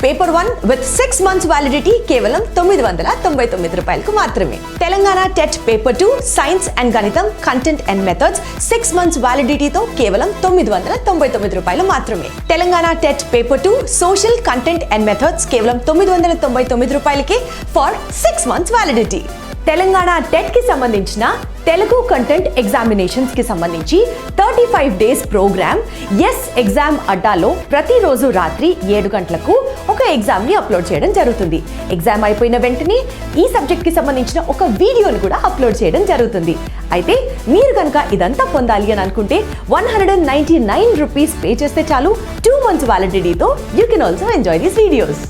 Paper 1 with 6 months validity కేవలం 999 రూపాయలకు మాత్రమే. Telangana TET paper 2 science and గణితం కంటెంట్ అండ్ మెథడ్స్ 6 months వ్యాలిడిటీతో కేవలం 999 రూపాయలు మాత్రమే. Telangana TET paper 2 social content and methods కేవలం 999 రూపాయలకే for 6 months validity. Telangana TET కి సంబంధించిన తెలుగు కంటెంట్ ఎగ్జామినేషన్స్ కి సంబంధించి 35 days ప్రోగ్రామ్ ఎస్ ఎగ్జామ్ అడ్డాలో ప్రతిరోజు రాత్రి 7 గంటలకు ఒక ఎగ్జామ్ ని అప్లోడ్ చేయడం జరుగుతుంది. ఎగ్జామ్ అయిపోయిన వెంటనే ఈ సబ్జెక్ట్ కి సంబంధించిన ఒక వీడియోని కూడా అప్లోడ్ చేయడం జరుగుతుంది. అయితే మీరు కనుక ఇదంతా పొందాలి అని అనుకుంటే 199 రూపీస్ పే చేస్తే చాలు 2 months వ్యాలిడిటీతో you can also enjoy these videos.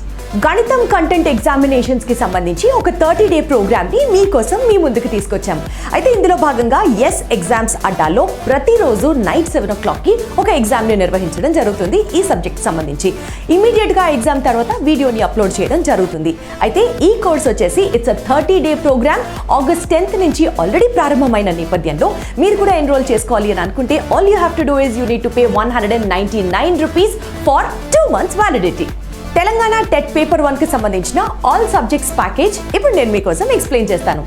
గణితం కంటెంట్ ఎగ్జామినేషన్స్ కి సంబంధించి ఒక 30-day ప్రోగ్రామ్ ని మీకోసం మీ ముందుకు తీసుకొచ్చాం. అయితే ఇందులో భాగంగా ఎస్ ఎగ్జామ్స్ అడ్డాలో ప్రతిరోజు నైట్ 7 o'clock కి ఒక ఎగ్జామ్ ని నిర్వహించడం జరుగుతుంది. ఈ సబ్జెక్ట్ సంబంధించి ఇమీడియట్ గా ఎగ్జామ్ తర్వాత వీడియోని అప్లోడ్ చేయడం జరుగుతుంది. అయితే ఈ కోర్స్ వచ్చేసి it's 30-day programme. August 10th నుంచి ఆల్రెడీ ప్రారంభమైన నేపథ్యంలో మీరు కూడా ఎన్రోల్ చేసుకోవాలి అని అనుకుంటే all you have to do is you need to pay 199 rupees for 2 months validity. Telangana TET paper 1 కి సంబంధించిన ఆల్ సబ్జెక్ట్స్ ప్యాకేజ్ ఇప్పుడు నేను మీకోసం ఎక్స్ప్లెయిన్ చేస్తాను.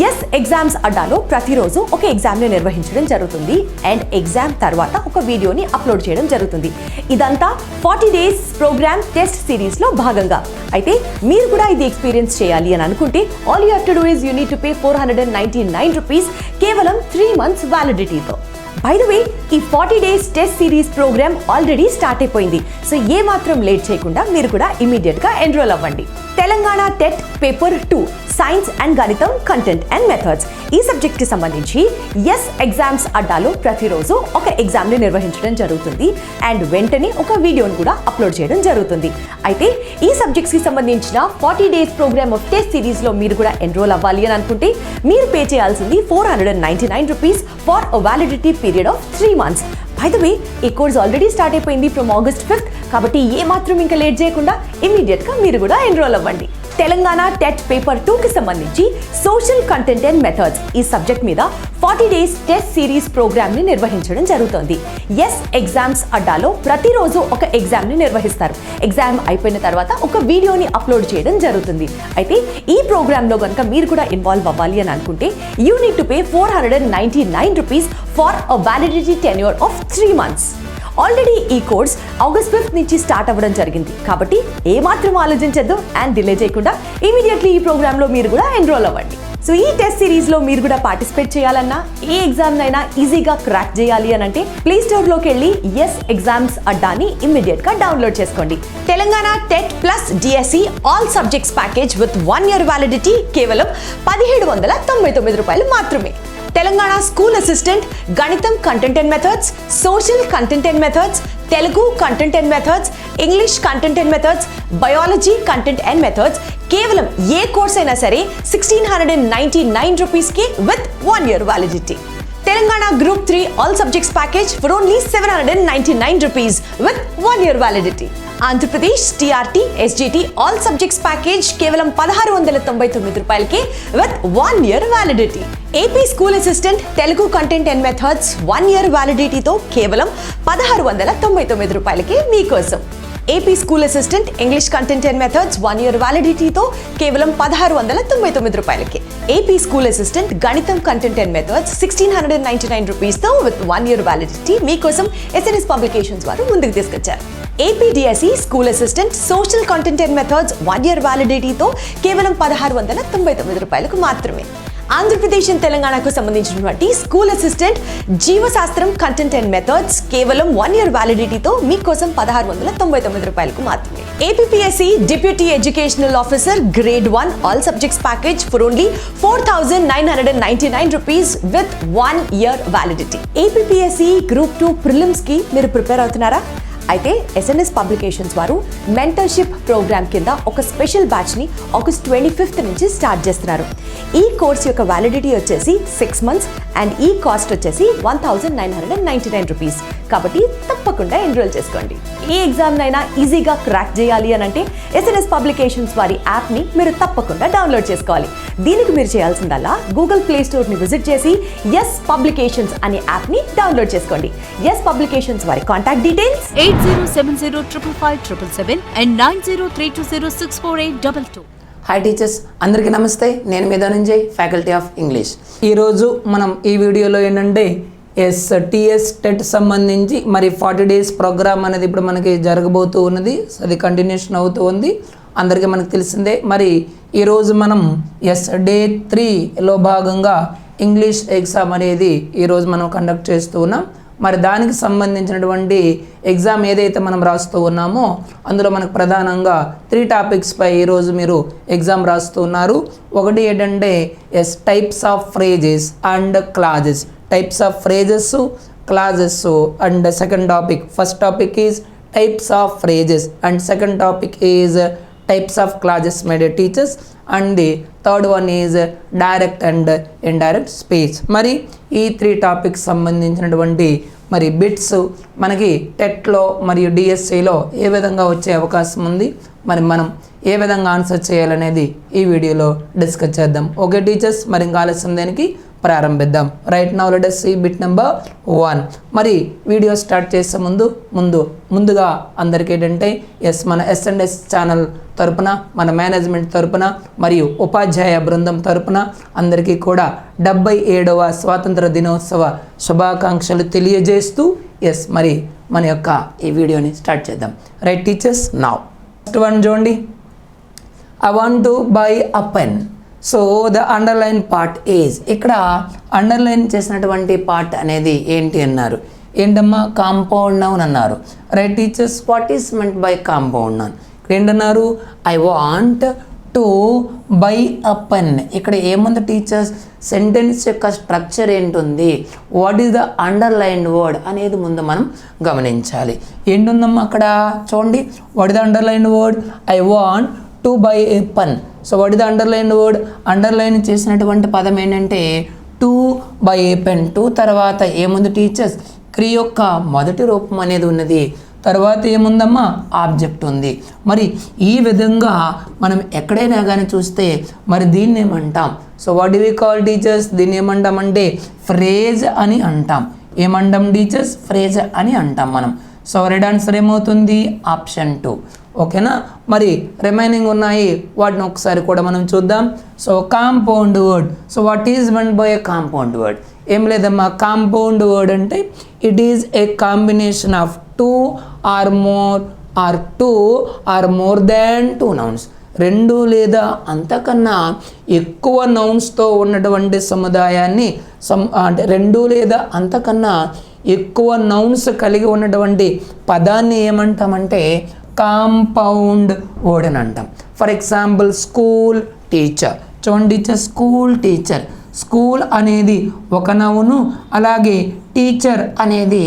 ఎస్ ఎగ్జామ్స్ అడ్డాలో ప్రతిరోజు ఒక ఎగ్జామ్ని నిర్వహించడం జరుగుతుంది అండ్ ఎగ్జామ్ తర్వాత ఒక వీడియోని అప్లోడ్ చేయడం జరుగుతుంది. ఇదంతా 40 days ప్రోగ్రామ్ టెస్ట్ సిరీస్లో భాగంగా. అయితే మీరు కూడా ఇది ఎక్స్పీరియన్స్ చేయాలి అని అనుకుంటే all you have to do is you need to pay 499 rupees కేవలం 3 months వ్యాలిడిటీతో. బై ద వే ఈ 40 days test series program already start అయిపోయింది. సో ఏ మాత్రం లేట్ చేయకుండా మీరు కూడా ఇమీడియట్ గా ఎన్రోల్ అవ్వండి. Telangana TET paper 2 science and గణితం కంటెంట్ అండ్ మెథడ్స్ ఈ సబ్జెక్ట్ కి సంబంధించి ఎస్ ఎగ్జామ్స్ అడ్డాలో ప్రతిరోజు ఒక ఎగ్జామ్ ని నిర్వహించడం జరుగుతుంది అండ్ వెంటనే ఒక వీడియోని కూడా అప్లోడ్ చేయడం జరుగుతుంది. అయితే ఈ సబ్జెక్ట్స్ కి సంబంధించిన 40 days program of test series లో మీరు కూడా ఎన్రోల్ అవ్వాలి అని అనుకుంటే మీరు పే చేయాల్సింది 499 rupees for a validity period of 3 months. By the way ఈ కోర్స్ ఆల్రెడీ స్టార్ట్ అయిపోయింది ఫ్రమ్ August 5th. కాబట్టి ఏ మాత్రం ఇంకా లేట్ చేయకుండా ఇమీడియట్ గా మీరు కూడా ఎన్రోల్ అవ్వండి. తెలంగాణ టెట్ పేపర్ 2 కి సంబంధించి సోషల్ కంటెంట్ అండ్ మెథడ్స్ ఈ సబ్జెక్ట్ మీద 40 days టెస్ట్ సిరీస్ ప్రోగ్రామ్ ని నిర్వహించడం జరుగుతుంది. ఎస్ ఎగ్జామ్స్ అడ్డాలో ప్రతిరోజు ఒక ఎగ్జామ్ ని నిర్వహిస్తారు. ఎగ్జామ్ అయిపోయిన తర్వాత ఒక వీడియోని అప్లోడ్ చేయడం జరుగుతుంది. అయితే ఈ ప్రోగ్రామ్ లో కనుక మీరు కూడా ఇన్వాల్వ్ అవ్వాలి అని అనుకుంటే you need to pay 499 rupees for a validity tenure of 3 months. Already ఈ కోర్స్ August 5th నుంచి స్టార్ట్ అవ్వడం జరిగింది. కాబట్టి ఏ మాత్రం ఆలోచించద్దు అండ్ డిలే చేయకుండా ఇమీడియట్లీ ఈ ప్రోగ్రామ్ లో మీరు కూడా ఎన్రోల్ అవ్వండి. సో ఈ టెస్ట్ సిరీస్ లో మీరు కూడా పార్టిసిపేట్ చేయాలన్నా ఏ ఎగ్జామ్ నైనా ఈజీగా క్రాక్ చేయాలి అని అంటే ప్లే స్టోర్ లోకి వెళ్ళి ఎస్ ఎగ్జామ్స్ అడ్డాని ఇమ్మీడియట్ గా డౌన్లోడ్ చేసుకోండి. Telangana TET plus DSC all subjects package with 1 year validity కేవలం 1799 రూపాయలు మాత్రమే. తెలంగాణ స్కూల్ అసిస్టెంట్ గణితం content and methods, social content and methods, Telugu content and methods, English content and methods, biology content and methods కేవలం ఏ course అయినా సరే 1699 rupees కి with 1 year validity. Telangana group 3 all subjects package for only 799 rupees with 1 year validity. Andhra Pradesh TRT SGT all subjects package కేవలం 1699 రూపాయలకి with 1 year validity. AP school assistant Telugu content and methods 1 year వ్యాలిడిటీతో కేవలం 1699 రూపాయలకి మీకోసం. AP school assistant English content and methods 1 year వ్యాలిడిటీతో కేవలం 1699 రూపాయలకి. AP school assistant గణితం content and methods 1699 రూపీస్తో with 1 year validity మీకోసం SNS publications వారు ముందుకు తీసుకొచ్చారు. AP DSC school assistant social content and methods 1 year వ్యాలిడిటీతో కేవలం 1699 రూపాయలకు మాత్రమే. ఆంధ్రప్రదేశ్ తెలంగాణకు సంబంధించినటువంటి స్కూల్ అసిస్టెంట్ జీవశాస్త్రం కంటెంట్ అండ్ మెథడ్స్ కేవలం 1 year వ్యాలిడిటీతో మీకోసం 1699 రూపాయలకు మాత్రమే. APPSC deputy educational officer grade 1 all subjects package for only 4999 rupees with 1 year validity. APPSC group 2 prelims కి మీరు ప్రిపేర్ అవుతున్నారా? అయితే ఎస్ఎన్ఎస్ పబ్లికేషన్స్ వారు మెంటర్షిప్ ప్రోగ్రామ్ కింద ఒక స్పెషల్ బ్యాచ్ ని August 25th నుంచి స్టార్ట్ చేస్తున్నారు. ఈ కోర్స్ యొక్క వ్యాలిడిటీ వచ్చేసి 6 months అండ్ ఈ కాస్ట్ వచ్చేసి 1999 రూపీస్. కాబట్టి తప్పకుండా ఎన్రోల్ చేసుకోండి. ఏ ఎగ్జామ్ నైనా ఈజీగా క్రాక్ చేయాలి అని అంటే ఎస్ఎన్ఎస్ పబ్లికేషన్స్ వారి యాప్ ని మీరు తప్పకుండా డౌన్లోడ్ చేసుకోవాలి. దీనికి మీరు చేయాల్సిందల్లా గూగుల్ ప్లే స్టోర్ ని విజిట్ చేసి ఎస్ పబ్లికేషన్స్ అనే యాప్ ని డౌన్లోడ్ చేసుకోండి. ఎస్ పబ్లికేషన్స్ వారి contact details 9070555577 and 9032064822. Hi teachers, అందరికీ నమస్తే. నేను మీ ధనంజయ్, ఫ్యాకల్టీ ఆఫ్ ఇంగ్లీష్. ఈరోజు మనం ఈ వీడియోలో ఏంటంటే టీఎస్ టెట్ సంబంధించి మరి 40 days ప్రోగ్రామ్ అనేది ఇప్పుడు మనకి జరగబోతూ ఉన్నది. అది కంటిన్యూషన్ అవుతూ ఉంది, అందరికీ మనకు తెలిసిందే. మరి ఈరోజు మనం డే 3లో భాగంగా ఇంగ్లీష్ ఎగ్జామ్ అనేది ఈరోజు మనం కండక్ట్ చేస్తూ ఉన్నాం. మరి దానికి సంబంధించినటువంటి ఎగ్జామ్ ఏదైతే మనం రాస్తూ ఉన్నామో అందులో మనకు ప్రధానంగా 3 టాపిక్స్ పై ఈరోజు మీరు ఎగ్జామ్ రాస్తూ ఉన్నారు. ఒకటి ఏంటంటే types of phrases and clauses, types of phrases, clauses. And second topic, first topic is types of phrases and second topic is types of clauses, my dear teachers, and the third one is direct and indirect speech. మరి ఈ 3 topics సంబంధించినటువంటి మరి bits మనకి టెట్లో మరియు డిఎస్సిలో ఏ విధంగా వచ్చే అవకాశం ఉంది, మరి మనం ఏ విధంగా ఆన్సర్ చేయాలనేది ఈ వీడియోలో డిస్కస్ చేద్దాం. ఓకే టీచర్స్, మరి ఇంకా ఆలస్యం దేనికి, ప్రారంభిద్దాం. Right now let us see bit number 1. మరి వీడియో స్టార్ట్ చేసే ముందుగా అందరికీ ఏంటంటే మన S&S ఛానల్ తరపున, మన మేనేజ్మెంట్ తరపున మరియు ఉపాధ్యాయ బృందం తరపున అందరికీ కూడా 77వ స్వాతంత్ర దినోత్సవ శుభాకాంక్షలు తెలియజేస్తూ మరి మన యొక్క ఈ వీడియోని స్టార్ట్ చేద్దాం. Right teachers, now first one చూడండి. I want to buy a pen. So the underline part is, ఇక్కడ అండర్లైన్ చేసినటువంటి పార్ట్ అనేది ఏంటి అన్నారు, ఏంటమ్మా, కాంపౌండ్ నౌన్ అన్నారు. Right teachers, what is meant by compound noun? ఏంటన్నారు, I want to buy a pen. ఇక్కడ ఏముంది టీచర్స్, సెంటెన్స్ యొక్క స్ట్రక్చర్ ఏంటుంది, what is the underlined word అనేది ముందు మనం గమనించాలి. ఏంటుందమ్మా అక్కడ చూడండి, what is the underlined word, I want to by a pen. So what is the underline word, underline చేసినటువంటి పదం ఏంటంటే to buy a pen. To తర్వాత ఏముంది టీచర్స్, క్రియ యొక్క మొదటి రూపం అనేది ఉన్నది, తర్వాత ఏముందమ్మా, ఆబ్జెక్ట్ ఉంది. మరి ఈ విధంగా మనం ఎక్కడైనా కానీ చూస్తే మరి దీన్ని ఏమంటాం, so what do we call teachers, దీన్ని ఏమంటామంటే ఫ్రేజ్ అని అంటాం. ఏమంటాం టీచర్స్, ఫ్రేజ్ అని అంటాం మనం. సో రెడ్ ఆన్సర్ ఏమవుతుంది, ఆప్షన్ 2. ఓకేనా, మరి రిమైనింగ్ ఉన్నాయి, వాటిని ఒకసారి కూడా మనం చూద్దాం. So compound word, so what is meant by A compound word? ఏం లేదమ్మా, కాంపౌండ్ వర్డ్ అంటే it is a combination of 2 or more than 2 nouns. 2 లేదా అంతకన్నా ఎక్కువ నౌన్స్తో ఉన్నటువంటి సముదాయాన్ని అంటే 2 లేదా అంతకన్నా ఎక్కువ నౌన్స్ కలిగి ఉన్నటువంటి పదాన్ని ఏమంటామంటే కాంపౌండ్ వర్డ్ అని అంటాం. For example school teacher. చూడండి టీచర్, స్కూల్ టీచర్, స్కూల్ అనేది ఒక నౌను, అలాగే టీచర్ అనేది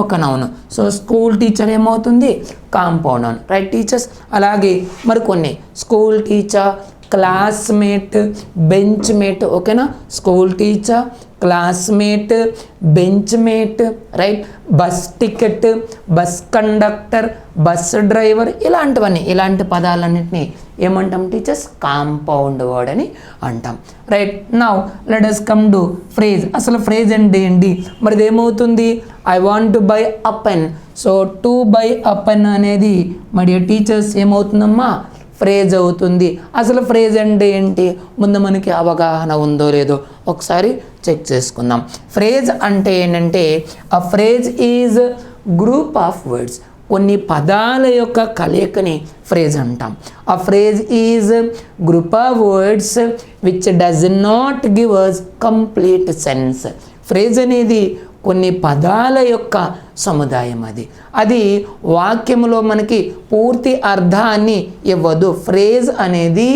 ఒక నౌను. సో స్కూల్ టీచర్ ఏమవుతుంది, కాంపౌండ్ నౌన్. రైట్ టీచర్స్, అలాగే మరికొన్ని school teacher, classmate, bench mate. ఓకేనా, school teacher, classmate, bench mate. Right, bus ticket, bus conductor, bus driver, ఇలాంటి పదాలన్నింటినీ ఏమంటాం టీచర్స్, కాంపౌండ్ వర్డ్ అని అంటాం. Right now let us come to phrase. అసలు phrase అంటే ఏంటి, మరి ఏమవుతుంది, I want to buy a pen. So to buy a pen అనేది మరి టీచర్స్ ఏమవుతుందమ్మా, ఫ్రేజ్ అవుతుంది. అసలు ఫ్రేజ్ అంటే ఏంటి, ముందు మనకి అవగాహన ఉందో లేదో ఒకసారి చెక్ చేసుకుందాం. ఫ్రేజ్ అంటే ఏంటంటే a phrase is group of words, కొన్ని పదాల యొక్క కలయికని ఫ్రేజ్ అంటాం. A phrase is group of words which does not give us complete sense. Phrase అనేది కొన్ని పదాల యొక్క సముదాయం, అది వాక్యములో మనకి పూర్తి అర్థాన్ని ఇవ్వదు. ఫ్రేజ్ అనేది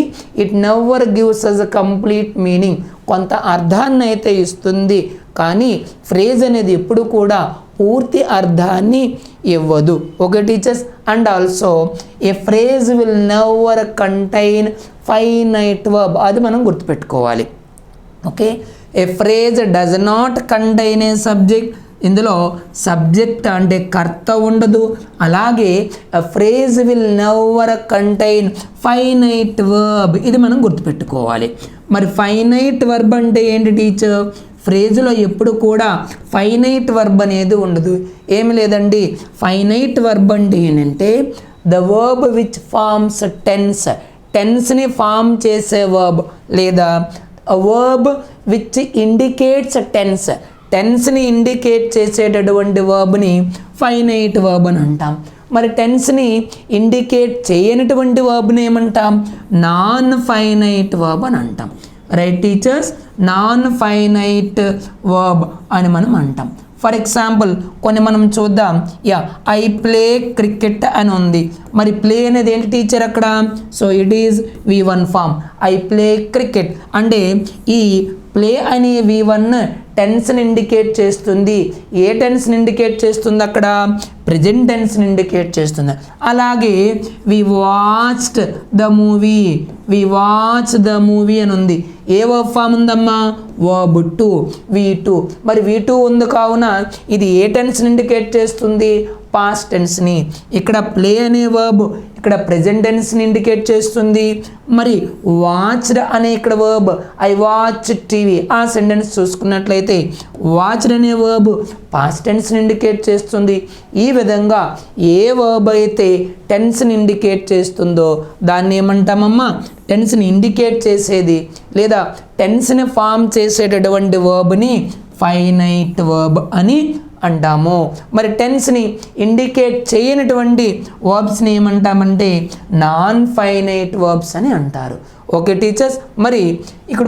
it never gives us a complete meaning, కొంత అర్థాన్ని అయితే ఇస్తుంది, కానీ ఫ్రేజ్ అనేది ఎప్పుడు కూడా పూర్తి అర్థాన్ని ఇవ్వదు. Okay teachers, and also a phrase will never contain finite verb, అది మనం గుర్తుపెట్టుకోవాలి. Okay, A phrase does not contain a subject, ఇందులో సబ్జెక్ట్ అంటే కర్త ఉండదు. అలాగే phrase will never contain finite verb, ఇది మనం గుర్తుపెట్టుకోవాలి. మరి ఫైనైట్ వర్బ్ అంటే ఏంటి టీచర్, ఫ్రేజ్లో ఎప్పుడు కూడా ఫైనైట్ వర్బ్ అనేది ఉండదు. ఏమి లేదండి, ఫైనైట్ వర్బ్ అంటే ఏంటంటే ద వర్బ్ విచ్ ఫార్మ్స్ టెన్స్ని ఫామ్ చేసే వర్బ్, లేదా వర్బ్ విచ్ ఇండికేట్స్ టెన్స్ని ఇండికేట్ చేసేటటువంటి వర్బ్ని ఫైనైట్ వర్బ్ అని అంటాం. మరి టెన్స్ని ఇండికేట్ చేయనటువంటి వర్బ్ని ఏమంటాం? నాన్ ఫైనైట్ వర్బ్ అని అంటాం. Right teachers, non finite verb అని మనం అంటాం. ఫర్ ఎగ్జాంపుల్ కొన్ని మనం చూద్దాం. ఐ ప్లే క్రికెట్ అని ఉంది. మరి ప్లే అనేది ఏంటి టీచర్ అక్కడ? So it is V1 form. I play cricket అంటే ఈ ప్లే అనే V1 టెన్స్ని ఇండికేట్ చేస్తుంది. ఏ టెన్స్ని ఇండికేట్ చేస్తుంది అక్కడ? ప్రెజెంట్ టెన్స్ని ఇండికేట్ చేస్తుంది. అలాగే వి వాచ్డ్ ద మూవీ అని ఉంది. ఏ వర్బ్ ఫామ్ ఉందమ్మా? Verb to, V2. మరి V2 ఉంది కావున ఇది ఏ టెన్స్ని ఇండికేట్ చేస్తుంది? పాస్ట్ టెన్స్ని. ఇక్కడ ప్లే అనే వర్బ్ ఇక్కడ ప్రెజెంట్ టెన్స్ని ఇండికేట్ చేస్తుంది. మరి వాచ్డ్ అనే ఇక్కడ వర్బ్ ఐ వాచ్ టీవీ, ఆ సెంటెన్స్ చూసుకున్నట్లయితే వాచ్డ్ అనే వర్బ్ పాస్ట్ టెన్స్ని ఇండికేట్ చేస్తుంది. ఈ విధంగా ఏ వర్బ్ అయితే టెన్స్ని ఇండికేట్ చేస్తుందో దాన్ని ఏమంటామమ్మా? టెన్స్ని ఇండికేట్ చేసేది లేదా టెన్స్ని ఫామ్ చేసేటటువంటి వర్బ్ని ఫైనైట్ వర్బ్ అని అంటాము. మరి టెన్స్ని ఇండికేట్ చేయనటువంటి వర్బ్స్ని ఏమంటామంటే నాన్ ఫైనైట్ వర్బ్స్ అని అంటారు. ఓకే టీచర్స్, మరి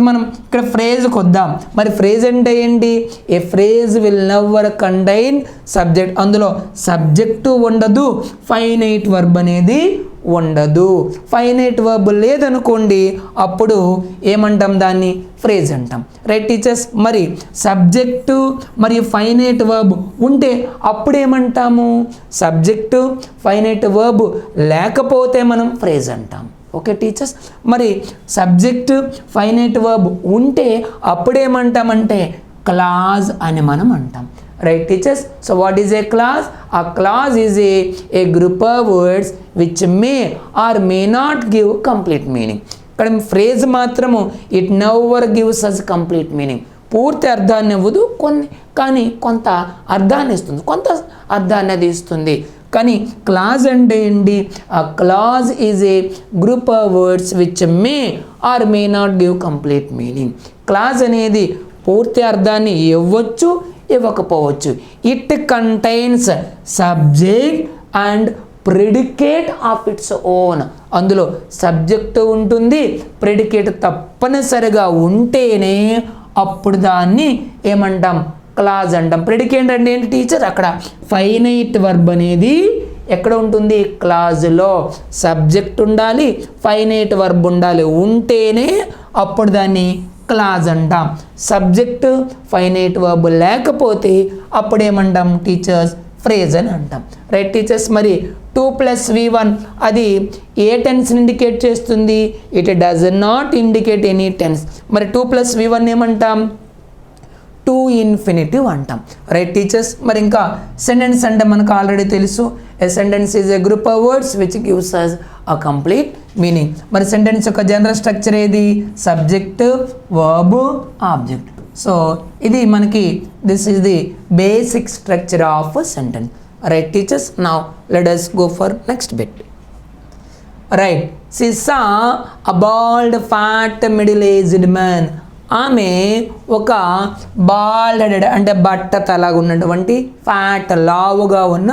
మనం ఇక్కడ ఫ్రేజ్కి వద్దాం. మరి ఫ్రేజ్ అంటే ఏంటి? A phrase will never contain subject. అందులో సబ్జెక్టు ఉండదు, ఫైనైట్ వర్బ్ అనేది ఉండదు. ఫైనైట్ వర్బ్ లేదనుకోండి, అప్పుడు ఏమంటాం? దాన్ని ఫ్రేజ్ అంటాం. రైట్ టీచర్స్, మరి సబ్జెక్టు మరియు ఫైనైట్ వర్బ్ ఉంటే అప్పుడు ఏమంటాము? సబ్జెక్టు ఫైనైట్ వర్బ్ లేకపోతే మనం ఫ్రేజ్ అంటాం. ఓకే టీచర్స్, మరి సబ్జెక్ట్ ఫైనైట్ వర్బ్ ఉంటే అప్పుడేమంటామంటే క్లాజ్ అని మనం అంటాం. Right teachers, so what is A clause? A clause is a group of words which may or may not give complete meaning. ఇక్కడ phrase మాత్రము it never gives us complete meaning. పూర్తి అర్థాన్ని ఇవ్వదు, కానీ కొంత అర్థాన్ని ఇస్తుంది, కొంత అర్థాన్ని అది ఇస్తుంది. కానీ క్లాజ్ అంటే ఏంటి? ఆ clause is a group of words which may or may not give complete meaning. Clause అనేది పూర్తి అర్థాన్ని ఇవ్వచ్చు, ఇవ్వకపోవచ్చు. It contains subject and predicate of its own. అందులో సబ్జెక్టు ఉంటుంది, ప్రెడికేట్ తప్పనిసరిగా ఉంటేనే అప్పుడు దాన్ని ఏమంటాం? క్లాజ్ అంటాం. ప్రెడికేట్ అంటే ఏంటి టీచర్? అక్కడ ఫైనైట్ వర్బ్ అనేది ఎక్కడ ఉంటుంది? క్లాజ్లో సబ్జెక్ట్ ఉండాలి, ఫైనైట్ వర్బ్ ఉండాలి, ఉంటేనే అప్పుడు దాన్ని క్లాజ్ అంటాం. సబ్జెక్ట్ ఫైనైట్ వర్బ్ లేకపోతే అప్పుడేమంటాం టీచర్స్? ఫ్రేజ్ అని అంటాం. రైట్ టీచర్స్, మరి 2+V1 అది ఏ టెన్స్ని ఇండికేట్ చేస్తుంది? It does not indicate any tense. మరి 2+V1 ఏమంటాం? టు ఇన్ఫినిటివ్ అంటాం. రైట్ టీచర్స్, మరి ఇంకా సెంటెన్స్ అంటే మనకు ఆల్రెడీ తెలుసు. A sentence is a group of words which gives us a complete meaning. మరి సెంటెన్స్ యొక్క జనరల్ స్ట్రక్చర్ ఏది? Subject, verb, object. సో ఇది మనకి this is the basic structure of sentence. Right teachers, now let us go for next bit. Right, she saw a bald fat middle-aged man. ఆమె ఒక bald headed అంటే బట్ట తలాగా ఉన్నటువంటి fat లావుగా ఉన్న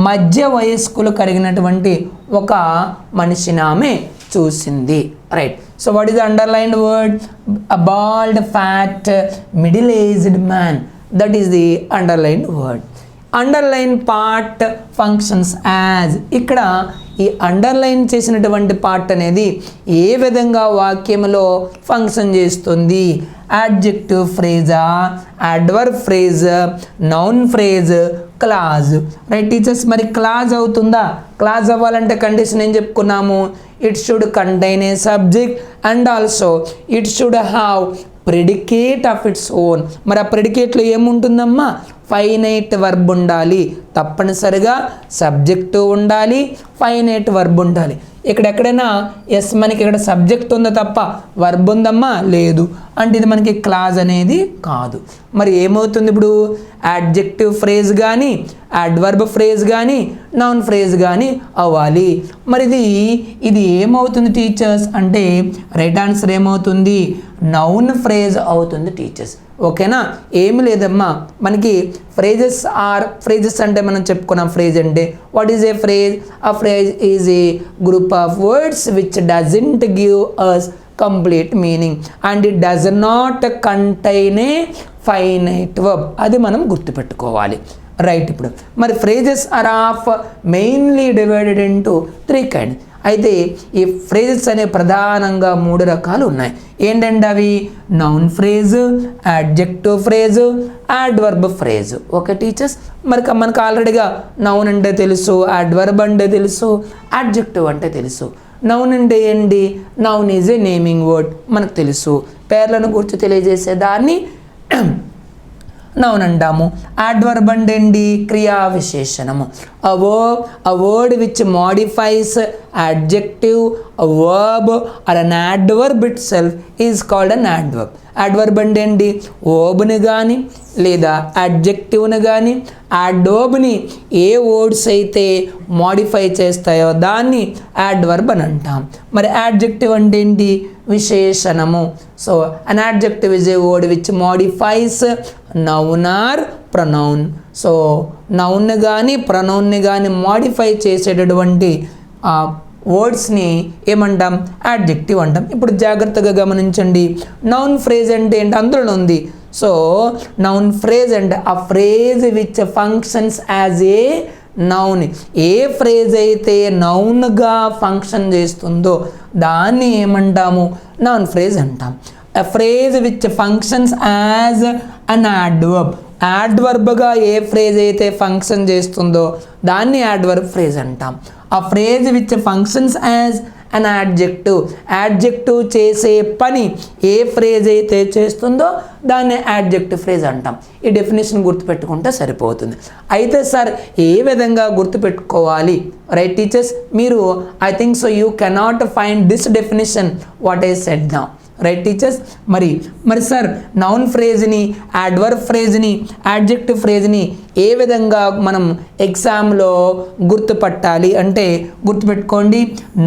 మధ్య వయస్కులు కలిగినటువంటి ఒక మనిషిని ఆమె చూసింది. Right, so what is the underlined word? A bald fat middle aged man. That is the underlined word. Underline part functions as. ఇక్కడ ఈ అండర్లైన్ చేసినటువంటి పార్ట్ అనేది ఏ విధంగా వాక్యంలో ఫంక్షన్ చేస్తుంది? యాడ్జెక్టివ్ ఫ్రేజా, adverb phrase, noun phrase, clause. Right teachers, మరి క్లాజ్ అవుతుందా? క్లాజ్ అవ్వాలంటే కండిషన్ ఏం చెప్పుకున్నాము? It should contain a subject and also it should have predicate of its own. మరి ఆ ప్రెడికేట్లో ఏముంటుందమ్మా? ఫైనైట్ వర్బ్ ఉండాలి, తప్పనిసరిగా సబ్జెక్టు ఉండాలి, ఫైనైట్ వర్బ్ ఉండాలి. ఇక్కడ ఎక్కడైనా ఎస్ మనకి ఇక్కడ సబ్జెక్ట్ ఉందో తప్ప వర్బ్ ఉందమ్మా లేదు, అంటే ఇది మనకి క్లాజ్ అనేది కాదు. మరి ఏమవుతుంది ఇప్పుడు యాడ్జెక్టివ్ ఫ్రేజ్ కానీ అడ్వర్బ్ ఫ్రేజ్ కానీ నౌన్ ఫ్రేజ్ కానీ అవ్వాలి. మరి ఇది ఏమవుతుంది టీచర్స్ అంటే రైట్ ఆన్సర్ ఏమవుతుంది నౌన్ ఫ్రేజ్ అవుతుంది టీచర్స్. ఓకేనా, ఏమి లేదమ్మా మనకి ఫ్రేజెస్ అంటే మనం చెప్పుకున్నాం. ఫ్రేజ్ అంటే what is a phrase? A phrase is a group of words which doesn't give us complete meaning and it does not contain a finite verb. అది మనం గుర్తుపెట్టుకోవాలి. రైట్, ఇప్పుడు మరి phrases are of mainly divided into 3 kinds. అయితే ఈ phrases అనే ప్రధానంగా 3 రకాలు ఉన్నాయి. ఏంటంటే అవి noun phrase, adjective phrase, adverb phrase. Okay teachers, మరి మనకు ఆల్రెడీగా నౌన్ అంటే తెలుసు, అడ్వర్బ్ అంటే తెలుసు, అడ్జెక్టివ్ అంటే తెలుసు. నౌన్ అంటే ఏంటి? Noun is a naming word మనకు తెలుసు. పేర్లను గురించి తెలియజేసే దాన్ని నౌన్ అంటాము. అడ్వర్బ్ అంటే ఏంటి? క్రియా విశేషణము. a word which modifies adjective, a verb or an adverb itself is called an adverb. Adverb అంటే ఏంటి? వర్బ్ని కానీ లేదా అడ్జెక్టివ్ని కానీ అడ్వర్బ్ని ఏ వర్డ్స్ అయితే మోడిఫై చేస్తాయో దాన్ని అడ్వర్బ్ అని అంటాం. మరి అడ్జెక్టివ్ అంటే ఏంటి? విశేషణము. So an adjective is a word which modifies noun or pronoun. So నౌన్ని కానీ ప్రొనౌన్ని కానీ మోడిఫై చేసేటటువంటి వర్డ్స్ని ఏమంటాం? అడ్జెక్టివ్ అంటాం. ఇప్పుడు జాగ్రత్తగా గమనించండి, నౌన్ ఫ్రేజ్ అంటే ఏంటి? అందులో ఉంది. సో నౌన్ ఫ్రేజ్ అంటే a phrase which functions as a noun. ఏ ఫ్రేజ్ అయితే నౌన్గా ఫంక్షన్ చేస్తుందో దాన్ని ఏమంటాము? నౌన్ ఫ్రేజ్ అంటాం. a phrase which functions as an adverb. యాడ్వర్బ్గా ఏ ఫ్రేజ్ అయితే ఫంక్షన్ చేస్తుందో దాన్ని యాడ్వర్బ్ ఫ్రేజ్ అంటాం. A phrase which functions as an adjective చేసే పని ఏ ఫ్రేజ్ అయితే చేస్తుందో దాన్ని యాడ్జెక్టివ్ ఫ్రేజ్ అంటాం. ఈ డెఫినేషన్ గుర్తుపెట్టుకుంటే సరిపోతుంది. అయితే సార్ ఏ విధంగా గుర్తుపెట్టుకోవాలి? రైట్ టీచర్స్, మీరు I think so you cannot find this definition what I said now. Right teachers, మరి సార్ నౌన్ ఫ్రేజ్ని, అడ్వర్బ్ ఫ్రేజ్ని, అడ్జెక్టివ్ ఫ్రేజ్ని ఏ విధంగా మనం ఎగ్జామ్లో గుర్తుపట్టాలి అంటే గుర్తుపెట్టుకోండి,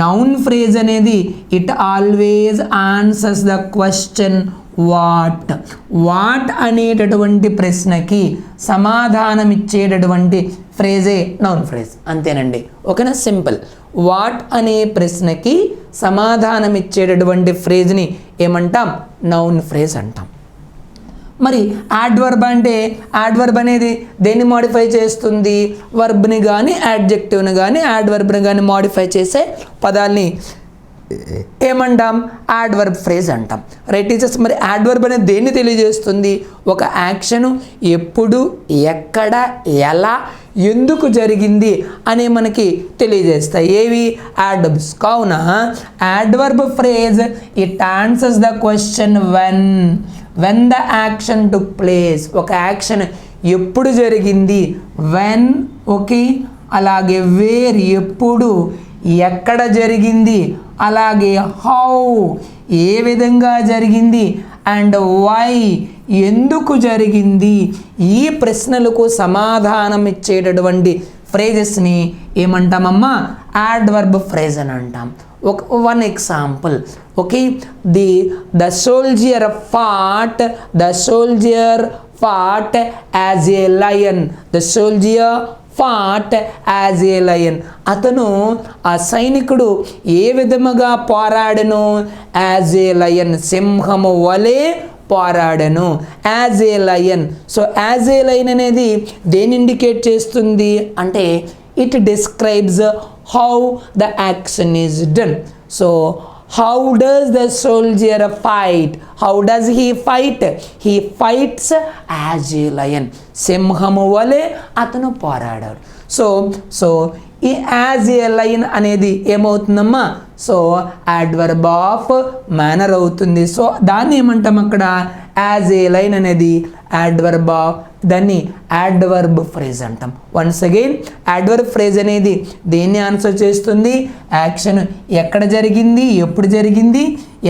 నౌన్ ఫ్రేజ్ అనేది it always answers the question what అనేటటువంటి ప్రశ్నకి సమాధానం ఇచ్చేటటువంటి ఫ్రేజే నౌన్ ఫ్రేజ్. అంతేనండి, ఓకేనా, సింపుల్. వాట్ అనే ప్రశ్నకి సమాధానం ఇచ్చేటటువంటి ఫ్రేజ్ని ఏమంటాం? నౌన్ ఫ్రేజ్ అంటాం. మరి యాడ్వర్బ్ అంటే యాడ్వర్బ్ అనేది దేన్ని మోడిఫై చేస్తుంది? వర్బ్ని కానీ యాడ్జెక్టివ్ని కానీ యాడ్వర్బ్ని కానీ మోడిఫై చేసే పదాల్ని ఏమంటాం? యాడ్వర్బ్ ఫ్రేజ్ అంటాం. రైట్ టీచర్స్, మరి యాడ్వర్బ్ అనేది దేన్ని తెలియజేస్తుంది? ఒక యాక్షను ఎప్పుడు, ఎక్కడ, ఎలా, ఎందుకు జరిగింది అనే మనకి తెలియజేస్తాయి. ఏవి? యాడ్వర్బ్స్. కావున adverb phrase it answers the question when the action took place. ఒక యాక్షన్ ఎప్పుడు జరిగింది, వెన్, ఓకే, అలాగే వేర్ ఎప్పుడు, ఎక్కడ జరిగింది, అలాగే హౌ ఏ విధంగా జరిగింది, అండ్ వై ఎందుకు జరిగింది. ఈ ప్రశ్నలకు సమాధానం ఇచ్చేటటువంటి ఫ్రేజెస్ని ఏమంటామమ్మా? యాడ్వర్బ్ ఫ్రేజ్ అని అంటాం. One example, okay, the soldier fought as a lion. The soldier fought as a lion. అతను ఆ సైనికుడు ఏ విధముగా పోరాడను? యాజ్ ఏ లయన్, సింహము వలె పోరాడను. As a lion. So as a lion అనేది దేని ఇండికేట్ చేస్తుంది అంటే it describes how the action is done. So how does the soldier fight? How does he fight? He fights as a lion. సింహము వలె అతను పోరాడాడు. సో ఈ as a lion అనేది ఏమవుతుందమ్మా? సో యాడ్వర్బ్ ఆఫ్ మేనర్ అవుతుంది. So దాన్ని ఏమంటాం అక్కడ యాజ్ ఏ లైన్ అనేది యాడ్వర్బ్ ఆఫ్, దాన్ని యాడ్వర్బ్ ఫ్రేజ్ అంటాం. వన్స్ అగైన్ యాడ్వర్బ్ ఫ్రేజ్ అనేది దేన్ని ఆన్సర్ చేస్తుంది? యాక్షన్ ఎక్కడ జరిగింది, ఎప్పుడు జరిగింది,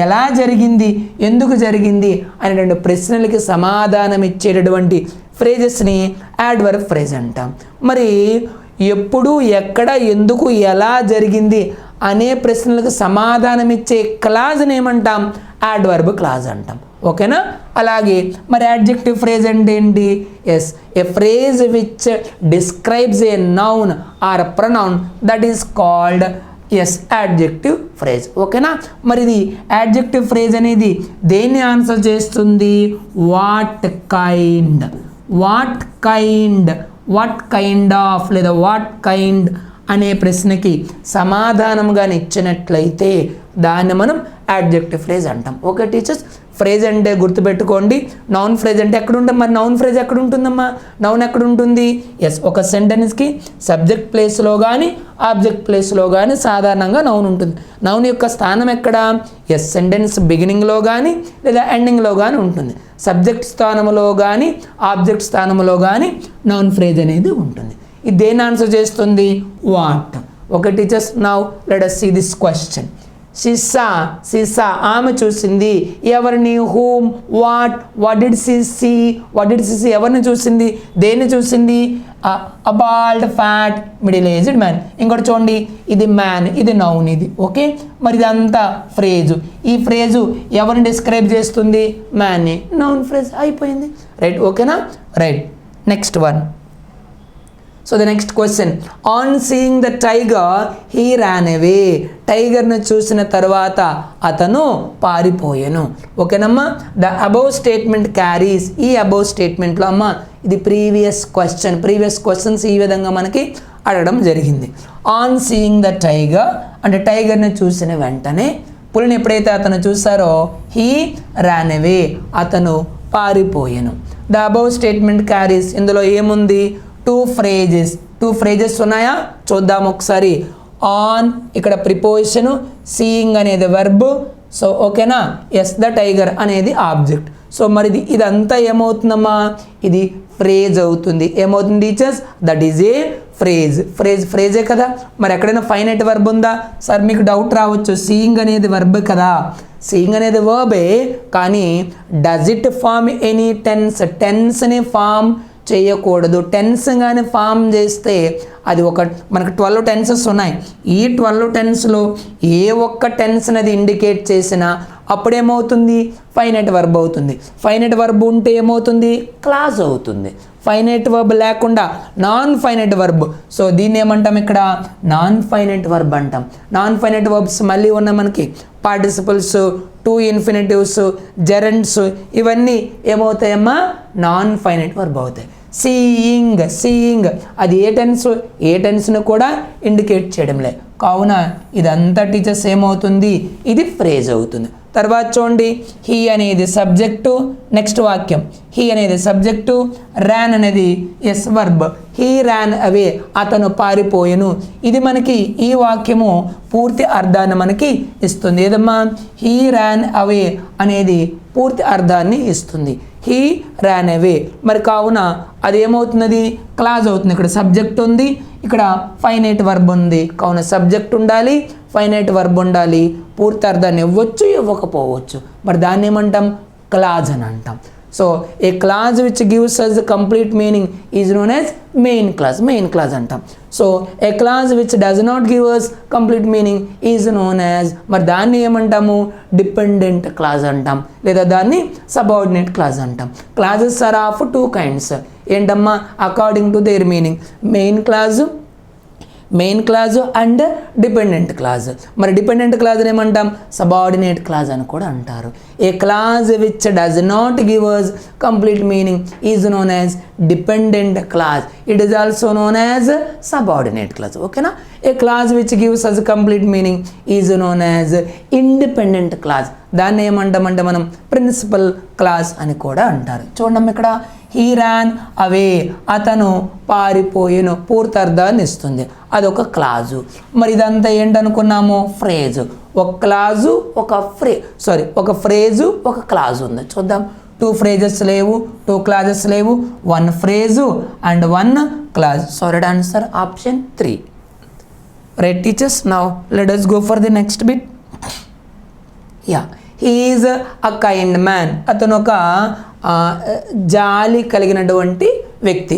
ఎలా జరిగింది, ఎందుకు జరిగింది అనేటువంటి ప్రశ్నలకి సమాధానం ఇచ్చేటటువంటి ఫ్రేజెస్ని యాడ్వర్బ్ ఫ్రేజ్ అంటాం. మరి ఎప్పుడు, ఎక్కడ, ఎందుకు, ఎలా జరిగింది అనే ప్రశ్నలకు సమాధానం ఇచ్చే క్లాజ్ని ఏమంటాం? యాడ్వర్బ్ క్లాజ్ అంటాం. ఓకేనా? అలాగే మరి యాడ్జెక్టివ్ ఫ్రేజ్ అంటే ఏంటి? Yes, a phrase which describes a noun or pronoun that is called as adjective phrase. ఓకేనా? మరి ఇది యాడ్జెక్టివ్ ఫ్రేజ్ అనేది దేన్ని ఆన్సర్ చేస్తుంది? What kind, what kind, what kind of లేదా వాట్ కైండ్ అనే ప్రశ్నకి సమాధానంగా ఇచ్చినట్లయితే దాన్ని మనం యాడ్జెక్టివ్ ఫ్రేజ్ అంటాం. ఓకే టీచర్స్, ఫ్రేజ్ అంటే గుర్తుపెట్టుకోండి. నౌన్ ఫ్రేజ్ అంటే ఎక్కడ ఉంటుంది? మరి నౌన్ ఫ్రేజ్ ఎక్కడ ఉంటుందమ్మా? నౌన్ ఎక్కడ ఉంటుంది? ఎస్, ఒక సెంటెన్స్కి సబ్జెక్ట్ ప్లేస్లో కానీ ఆబ్జెక్ట్ ప్లేస్లో కానీ సాధారణంగా నౌన్ ఉంటుంది. నౌన్ యొక్క స్థానం ఎక్కడ? ఎస్, సెంటెన్స్ బిగినింగ్లో కానీ లేదా ఎండింగ్లో కానీ ఉంటుంది. సబ్జెక్ట్ స్థానంలో కానీ ఆబ్జెక్ట్ స్థానంలో కానీ నౌన్ ఫ్రేజ్ అనేది ఉంటుంది. ఇది దేన్ని ఆన్సర్ చేస్తుంది? What. Okay teachers, now let us see this question. సిసా ఆమె చూసింది ఎవరిని? Whom, what did she see, what did she see ఎవరిని చూసింది? దేన్ని చూసింది? A bald fat middle aged man. ఇంకోటి చూడండి, ఇది మ్యాన్, ఇది నౌన్, ఇది ఓకే. మరి ఇదంతా ఫ్రేజు. ఈ ఫ్రేజు ఎవరిని డిస్క్రైబ్ చేస్తుంది? మ్యాన్ని. నౌన్ ఫ్రేజ్ అయిపోయింది. రైట్, ఓకేనా? Right, next one. So the next question, on seeing the tiger he ran away. టైగర్ను చూసిన తర్వాత అతను పారిపోయాను. ఓకేనమ్మా? The above statement carries. ఈ అబౌవ్ స్టేట్మెంట్లో అమ్మ ఇది ప్రీవియస్ క్వశ్చన్స్ ఈ విధంగా మనకి అడగడం జరిగింది. ఆన్ సీయింగ్ ద టైగర్ అంటే టైగర్ని చూసిన వెంటనే, పులిని ఎప్పుడైతే అతను చూసారో హీ ర్యాన్ అవే అతను పారిపోయాను. ద అబౌవ్ స్టేట్మెంట్ క్యారీస్, ఇందులో ఏముంది? టూ ఫ్రేజెస్ ఉన్నాయా? చూద్దాం ఒకసారి. ఆన్ ఇక్కడ ప్రిపోజిషన్, సీయింగ్ అనేది వర్బ్. సో ఓకేనా? ఎస్, ద టైగర్ అనేది ఆబ్జెక్ట్. సో మరి ఇదంతా ఏమవుతుందమ్మా? ఇది ఫ్రేజ్ అవుతుంది. ఏమవుతుంది టీచర్స్? దట్ ఈజ్ ఏ ఫ్రేజే కదా. మరి ఎక్కడైనా ఫైనైట్ వర్బ్ ఉందా? సార్ మీకు డౌట్ రావచ్చు, సీయింగ్ అనేది వర్బ్ కదా. సీయింగ్ అనేది వర్బే, కానీ డస్ ఇట్ ఫార్మ్ ఎనీ టెన్స్ని ఫామ్ చేయకూడదు. టెన్స్ కానీ ఫామ్ చేస్తే అది మనకు 12 టెన్సెస్ ఉన్నాయి. ఈ 12 టెన్స్లో ఏ ఒక్క టెన్స్ అనేది ఇండికేట్ చేసినా అప్పుడేమవుతుంది? ఫైనైట్ వర్బ్ అవుతుంది. ఫైనైట్ వర్బ్ ఉంటే ఏమవుతుంది? క్లాజ్ అవుతుంది. ఫైనైట్ వర్బ్ లేకుండా నాన్ ఫైనైట్ వర్బ్. సో దీన్ని ఏమంటాం ఇక్కడ? నాన్ ఫైనైట్ వర్బ్ అంటాం. నాన్ ఫైనైట్ వర్బ్స్ మళ్ళీ ఉన్నాయి మనకి. పార్టిసిపల్స్, టు ఇన్ఫినిటివ్స్, జెరండ్స్, ఇవన్నీ ఏమవుతాయమ్మా? నాన్ ఫైనైట్ వర్బ్ అవుతాయి. సీయింగ్ అది ఏ టెన్స్ను కూడా ఇండికేట్ చేయడంలే. కావున ఇదంతా టీచర్స్ ఏమవుతుంది? ఇది ఫ్రేజ్ అవుతుంది. తర్వాత చూడండి, హీ అనేది సబ్జెక్టు. నెక్స్ట్ వాక్యం, హీ అనేది సబ్జెక్టు, ర్యాన్ అనేది as verb. He ran away అతను పారిపోయెను. ఇది మనకి ఈ వాక్యము పూర్తి అర్థాన్ని మనకి ఇస్తుంది. ఏదమ్మా? హీ ర్యాన్ అవే అనేది పూర్తి అర్థాన్ని ఇస్తుంది. హీ ర్యాన్ అవే. మరి కావున అది ఏమవుతున్నది? క్లాజ్ అవుతుంది. ఇక్కడ సబ్జెక్ట్ ఉంది, ఇక్కడ ఫైనైట్ వర్బ్ ఉంది. కావున సబ్జెక్ట్ ఉండాలి, ఫైనైట్ వర్బ్ ఉండాలి. పూర్తి అర్థాన్ని ఇవ్వచ్చు, ఇవ్వకపోవచ్చు. మరి దాన్ని ఏమంటాం? క్లాజ్ అని అంటాం. So a clause which gives us the complete meaning is known as main clause అంటాం. So a clause which does not give us complete meaning is known as, మరి దాన్ని ఏమంటాము? డిపెండెంట్ క్లాజ్ అంటాం, లేదా దాన్ని సబార్డినేట్ క్లాజ్ అంటాం. Clauses are of 2 kinds. ఏంటమ్మా? According to their meaning. Main clause and dependent clause. మరి డిపెండెంట్ క్లాజ్ ఏమంటాం? సబార్డినేట్ క్లాజ్ అని కూడా అంటారు. A clause which does not give us complete meaning is known as dependent clause. It is also known as subordinate clause. ఓకేనా? A clause which gives us complete meaning is known as independent clause. దాన్ని ఏమంటామంటే మనం principal clause అని కూడా అంటారు. చూడండి ఇక్కడ he ran away, అతను పారిపోయెను పూర్తార్థాన్ని ఇస్తుంది. అదొక క్లాజు. మరి ఇదంతా ఏంటనుకున్నాము? ఫ్రేజ్. ఒక క్లాజు ఒక ఫ్రేజు ఒక క్లాజు ఉంది. చూద్దాం. 2 phrases లేవు, 2 clauses లేవు, 1 phrase and 1 clause. So right answer option 3. Right teachers, now let us go for the next bit. Yeah, he is a kind man. అతను ఒక జాలి కలిగినటువంటి వ్యక్తి.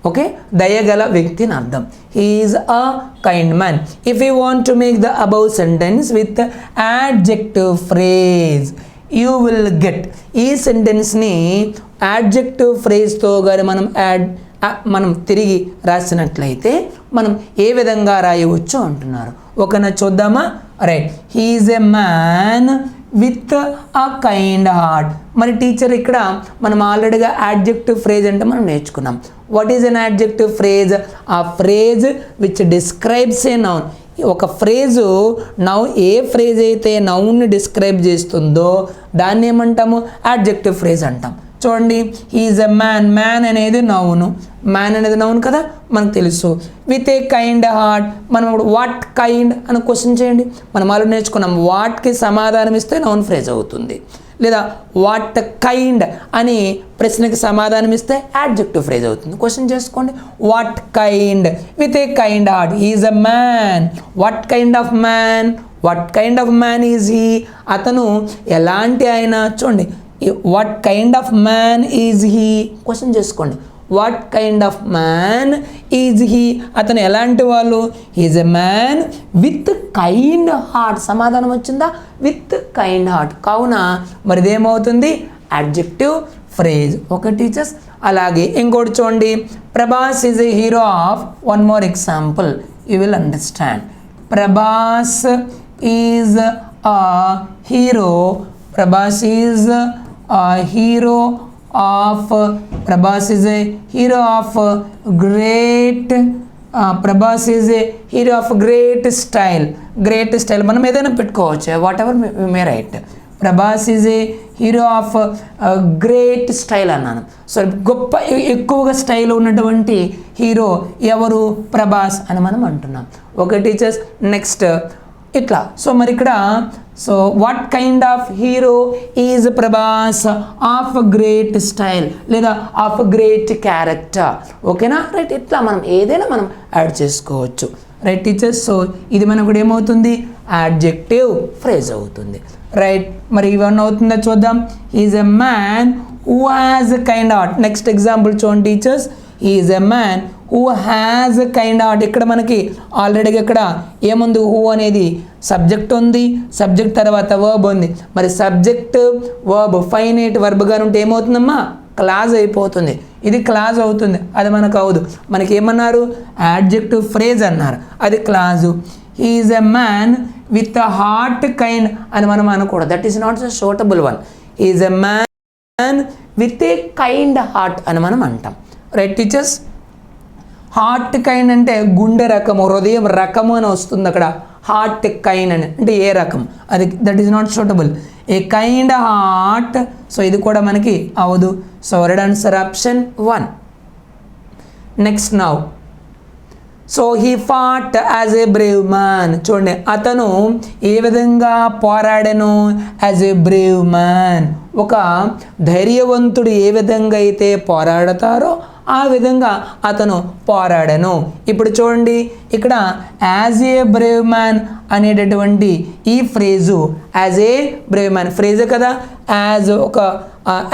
ఓకే, దయగల వ్యక్తి అని అర్థం. He is a kind man. If you want to make the above sentence with adjective phrase you will get. ఈ సెంటెన్స్ని యాడ్జెక్టివ్ ఫ్రేజ్తో కానీ మనం తిరిగి రాసినట్లయితే మనం ఏ విధంగా రాయవచ్చు అంటున్నారు. ఒకనా చూద్దామా? Right. He is a man with a kind heart. మరి టీచర్ ఇక్కడ మనం ఆల్రెడీగా యాడ్జెక్టివ్ ఫ్రేజ్ అంటే మనం నేర్చుకున్నాం. What is an adjective phrase? A phrase which describes a noun. ఒక ఫ్రేజు ఏ ఫ్రేజ్ అయితే నౌన్ని డిస్క్రైబ్ చేస్తుందో దాన్ని ఏమంటాము? యాడ్జెక్టివ్ ఫ్రేజ్ అంటాం. చూడండి, హీఈస్ ఎ మ్యాన్. మ్యాన్ అనేది నౌను. మ్యాన్ అనేది నౌన్ కదా, మనకు తెలుసు. With a kind heart. మనం ఇప్పుడు వాట్ కైండ్ అని క్వశ్చన్ చేయండి. మనం ఆల్రెడీ నేర్చుకున్నాం. వాట్కి సమాధానం ఇస్తే నౌన్ ఫ్రేజ్ అవుతుంది. లేదా వాట్ కైండ్ అని ప్రశ్నకి సమాధానం ఇస్తే యాడ్జెక్టివ్ ఫ్రేజ్ అవుతుంది. క్వశ్చన్ చేసుకోండి. What kind with a kind heart. He is a man. What kind of man? What kind of man is he? అతను ఎలాంటి ఆయన? చూడండి, what kind of man is he? Question చేసుకోండి. What kind of man is he? అతను ఎలాంటి వాళ్ళు? He's a man with kind heart. సమాధానం వచ్చిందా? With kind heart. కావున మరి ఇదేమవుతుంది? Adjective phrase. Okay teachers. అలాగే ఇంకోటి చూడండి. Prabhas is a hero of. One more example you will understand. Prabhas is a hero. Prabhas is a hero of. Prabhas is a hero of great. Prabhas is a hero of great style. Great style మనం ఏదైనా పెట్టుకోవచ్చు. Whatever we may write. Prabhas is a hero of great style అన్నాను. So గొప్ప ఎక్కువగా style ఉన్నటువంటి hero ఎవరు? ప్రభాస్ అని మనం అంటున్నాం. Okay teachers. నెక్స్ట్ ఇట్లా. సో మరి ఇక్కడ what kind of hero is Prabhas of great style లేదా ఆఫ్ గ్రేట్ క్యారెక్టర్. ఓకేనా? రైట్. ఇట్లా మనం ఏదైనా మనం యాడ్ చేసుకోవచ్చు. Right teachers. సో ఇది మనకు కూడా ఏమవుతుంది? యాడ్జెక్టివ్ ఫ్రేజ్ అవుతుంది. రైట్. మరి ఇవన్నీ అవుతుందో చూద్దాం. Is a man who has a kind heart. Next example చూడండి teachers. Is a man who has a kind heart. ఇక్కడ మనకి ఆల్రెడీగా ఇక్కడ ఏముంది? హూ అనేది సబ్జెక్ట్ ఉంది. సబ్జెక్ట్ తర్వాత వర్బ్ ఉంది. మరి సబ్జెక్ట్ వర్బ్ ఫైనైట్ వర్బ్గా ఉంటే ఏమవుతుందమ్మా? క్లాజ్ అయిపోతుంది. ఇది క్లాజ్ అవుతుంది. అది మనకు అవదు. మనకి ఏమన్నారు? యాడ్జెక్టివ్ ఫ్రేజ్ అన్నారు. అది clause. He is a man with a heart kind అని మనం అనకూడదు. That is not a suitable one. He is a man with a kind heart అని మనం అంటాం. Right teachers. హార్ట్ కైండ్ అంటే గుండె రకము, హృదయం రకము అని వస్తుంది అక్కడ. హార్ట్ కైండ్ అని అంటే ఏ రకం, అది that is not suitable. A kind heart. So ఇది కూడా మనకి అవదు. So right answer option 1. Next now. So he fought as a brave man. చూడండి, అతను ఏ విధంగా పోరాడను? As a brave man. ఒక ధైర్యవంతుడు ఏ విధంగా అయితే పోరాడతారో ఆ విధంగా అతను పోరాడను. ఇప్పుడు చూడండి, ఇక్కడ యాజ్ ఏ బ్రేవ్ మ్యాన్ అనేటటువంటి ఈ phrase as a brave man ఫ్రేజే కదా.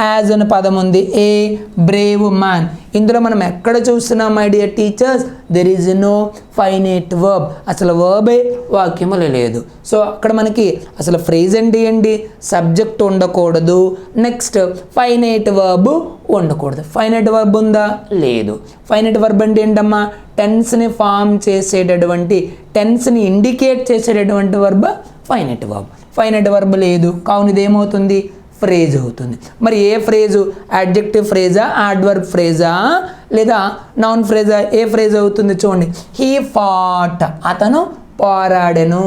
యాజ్ అనే పదం ఉంది. A brave man. ఇందులో మనం ఎక్కడ చూస్తున్నాం my dear teachers? There is no finite verb. అసలు వర్బే వాక్యములు లేదు. సో అక్కడ మనకి అసలు ఫ్రేజ్ అంటే ఏంటి? సబ్జెక్ట్ ఉండకూడదు. నెక్స్ట్ ఫైనైట్ వర్బ్ ఉండకూడదు. ఫైనైట్ వర్బ్ ఉందా? లేదు. ఫైనైట్ వర్బ్ అంటే ఏంటమ్మా? టెన్స్ని ఫామ్ చేసేటటువంటి, టెన్స్ని ఇండికేట్ చేసేటటువంటి verb finite verb. Finite verb లేదు. కావున ఇది ఏమవుతుంది? ఫ్రేజ్ అవుతుంది. మరి ఏ ఫ్రేజు? యాడ్జెక్టివ్ ఫ్రేజా, యాడ్వర్బ్ ఫ్రేజా, లేదా నౌన్ ఫ్రేజా? ఏ ఫ్రేజ్ అవుతుంది? చూడండి, హీ ఫాట్. అతను పోరాడెను.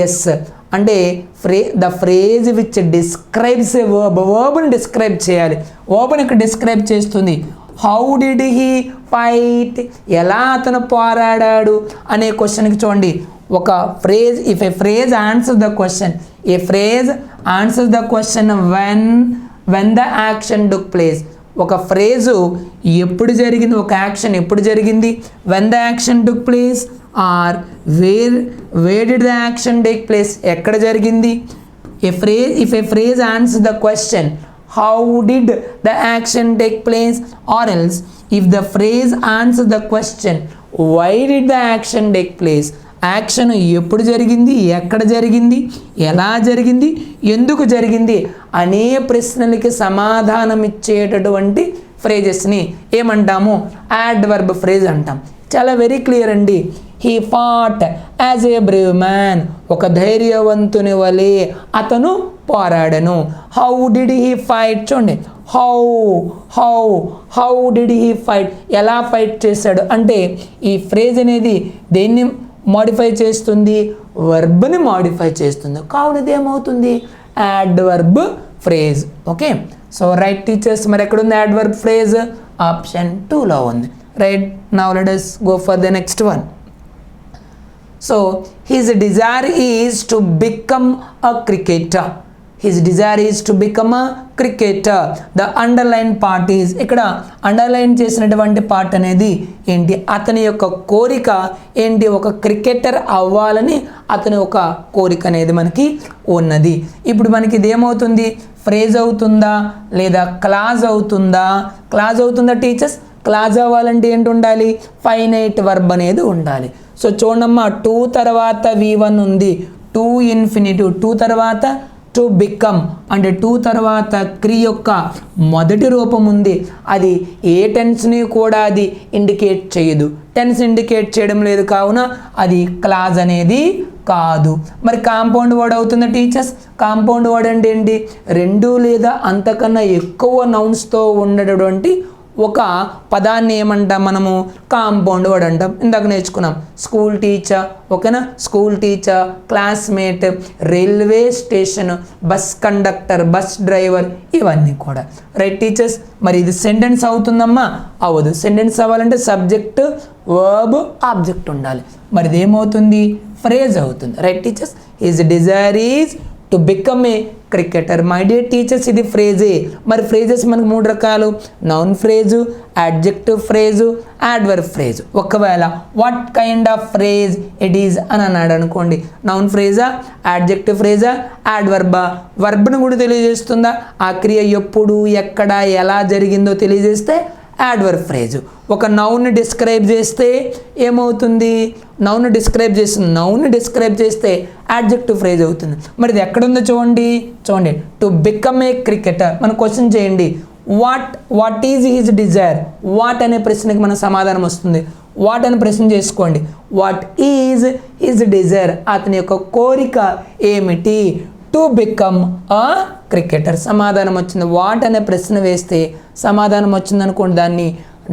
ఎస్, అంటే the phrase which describes a వర్బ్ని డిస్క్రైబ్ చేయాలి. వర్బ్ని ఇక్కడ డిస్క్రైబ్ చేస్తుంది. హౌ డిడ్ హీ ఫైట్, ఎలా అతను పోరాడాడు అనే క్వశ్చన్కి చూడండి, ఒక phrase, if a phrase answer the question, a phrase answers the question when the action took place. ఒక ఫ్రేజు ఎప్పుడు జరిగింది, ఒక యాక్షన్ ఎప్పుడు జరిగింది, when the action took place or where did the action take place, ఎక్కడ జరిగింది. If a phrase answers the question how did the action take place, or else if the phrase answers the question why did the action take place, action ఎప్పుడు జరిగింది, ఎక్కడ జరిగింది, ఎలా జరిగింది, ఎందుకు జరిగింది అనే ప్రశ్నలకి సమాధానం ఇచ్చేటటువంటి ఫ్రేజెస్ని ఏమంటాము, యాడ్వర్బ్ ఫ్రేజ్ అంటాం. చాలా వెరీ క్లియర్ అండి. He fought as a brave man, ఒక ధైర్యవంతుని వలె అతను పోరాడను. హౌ డిడ్ హీ ఫైట్, చూడండి, హౌ డిడ్ హీ ఫైట్, ఎలా ఫైట్ చేశాడు అంటే ఈ ఫ్రేజ్ అనేది దేన్ని మోడిఫై చేస్తుంది, వర్బ్ని మోడిఫై చేస్తుంది. కావున ఇది ఏమవుతుంది, adverb phrase. Okay, so right teachers, మరి ఎక్కడుంది యాడ్వర్బ్ ఫ్రేజ్, ఆప్షన్ 2లో ఉంది. Right, now let us go for the next one. So his desire is to become a cricketer. His desire is to become a cricketer. The underlined part is, ఇక్కడ underline చేసినటువంటి part అనేది ఏంటి, అతని యొక్క కోరిక ఏంటి, ఒక క్రికెటర్ అవ్వాలని అతని ఒక కోరిక అనేది మనకి ఉన్నది. ఇప్పుడు మనకి ఇది ఏమవుతుంది, ఫ్రేజ్ అవుతుందా లేదా క్లాజ్ అవుతుందా, క్లాజ్ అవుతుందా టీచర్స్. క్లాజ్ అవ్వాలంటే ఏంటి ఉండాలి, ఫైనైట్ వర్బ్ అనేది ఉండాలి. సో చూడమ్మా, 2 తర్వాత V1 ఉంది, 2 ఇన్ఫినిటివ్, 2 తర్వాత టు బికమ్ అంటే 2 తర్వాత క్రి యొక్క మొదటి రూపం ఉంది, అది ఏ టెన్స్ని కూడా అది ఇండికేట్ చేయదు, టెన్స్ ఇండికేట్ చేయడం లేదు, కావున అది క్లాజ్ అనేది కాదు. మరి కాంపౌండ్ వర్డ్ అవుతుంది టీచర్స్. కాంపౌండ్ వర్డ్ అంటే ఏంటి, 2 లేదా అంతకన్నా ఎక్కువ నౌన్స్తో ఉండేటటువంటి ఒక పదాన్ని ఏమంటాం మనము, కాంపౌండ్ వర్డ్ అంటాం. ఇందాక నేర్చుకున్నాం, స్కూల్ టీచర్, ఓకేనా, school teacher, classmate, railway station, bus conductor, bus driver, ఇవన్నీ కూడా. రైట్ టీచర్స్, మరి ఇది సెంటెన్స్ అవుతుందమ్మా, అవ్వదు. సెంటెన్స్ అవ్వాలంటే సబ్జెక్ట్, వర్బ్, ఆబ్జెక్ట్ ఉండాలి. మరి ఇది ఏమవుతుంది, ఫ్రేజ్ అవుతుంది. Right teachers, his desire is to become a cricketer. My dear teachers, ఇది ఫ్రేజే. మరి ఫ్రేజెస్ మనకు 3 రకాలు, noun phrase, adjective phrase, adverb phrase. ఒకవేళ what kind of phrase it is అని అన్నాడు అనుకోండి, నౌన్ ఫ్రేజా, యాడ్జెక్టివ్ ఫ్రేజా, యాడ్వర్బా, వర్బ్ను కూడా తెలియజేస్తుందా, ఆ క్రియ ఎప్పుడు, ఎక్కడ, ఎలా జరిగిందో తెలియజేస్తే యాడ్వర్బ్ ఫ్రేజ్. ఒక నౌన్ని డిస్క్రైబ్ చేస్తే ఏమవుతుంది, నౌన్ డిస్క్రైబ్ చేస్తుంది, నౌన్ని డిస్క్రైబ్ చేస్తే యాడ్జెక్టివ్ ఫ్రేజ్ అవుతుంది. మరి ఇది ఎక్కడుందో చూడండి, టు బికమ్ ఏ క్రికెటర్. మనం క్వశ్చన్ చేయండి, what is his desire, what అనే ప్రశ్నకి మన సమాధానం వస్తుంది. వాట్ అని ప్రశ్న చేసుకోండి, వాట్ ఈజ్ హిజ్ డిజైర్, అతని యొక్క కోరిక ఏమిటి, టు బికమ్ అ క్రికెటర్. సమాధానం వచ్చింది. వాట్ అనే ప్రశ్న వేస్తే సమాధానం వచ్చింది అనుకోండి, దాన్ని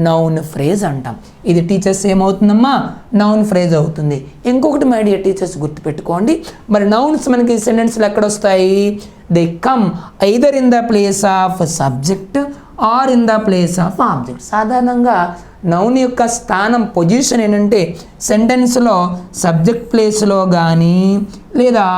నౌన్ ఫ్రేజ్ అంటాం. ఇది టీచర్స్ ఏమవుతుందమ్మా, నౌన్ ఫ్రేజ్ అవుతుంది. ఇంకొకటి మై డియర్ టీచర్స్ గుర్తుపెట్టుకోండి, మరి నౌన్స్ మనకి సెంటెన్స్లు ఎక్కడ వస్తాయి, they come either in the place of subject or in the place of object. సాధారణంగా నౌన్ యొక్క స్థానం, పొజిషన్ ఏంటంటే సెంటెన్స్లో సబ్జెక్ట్ ప్లేస్లో కానీ లేదా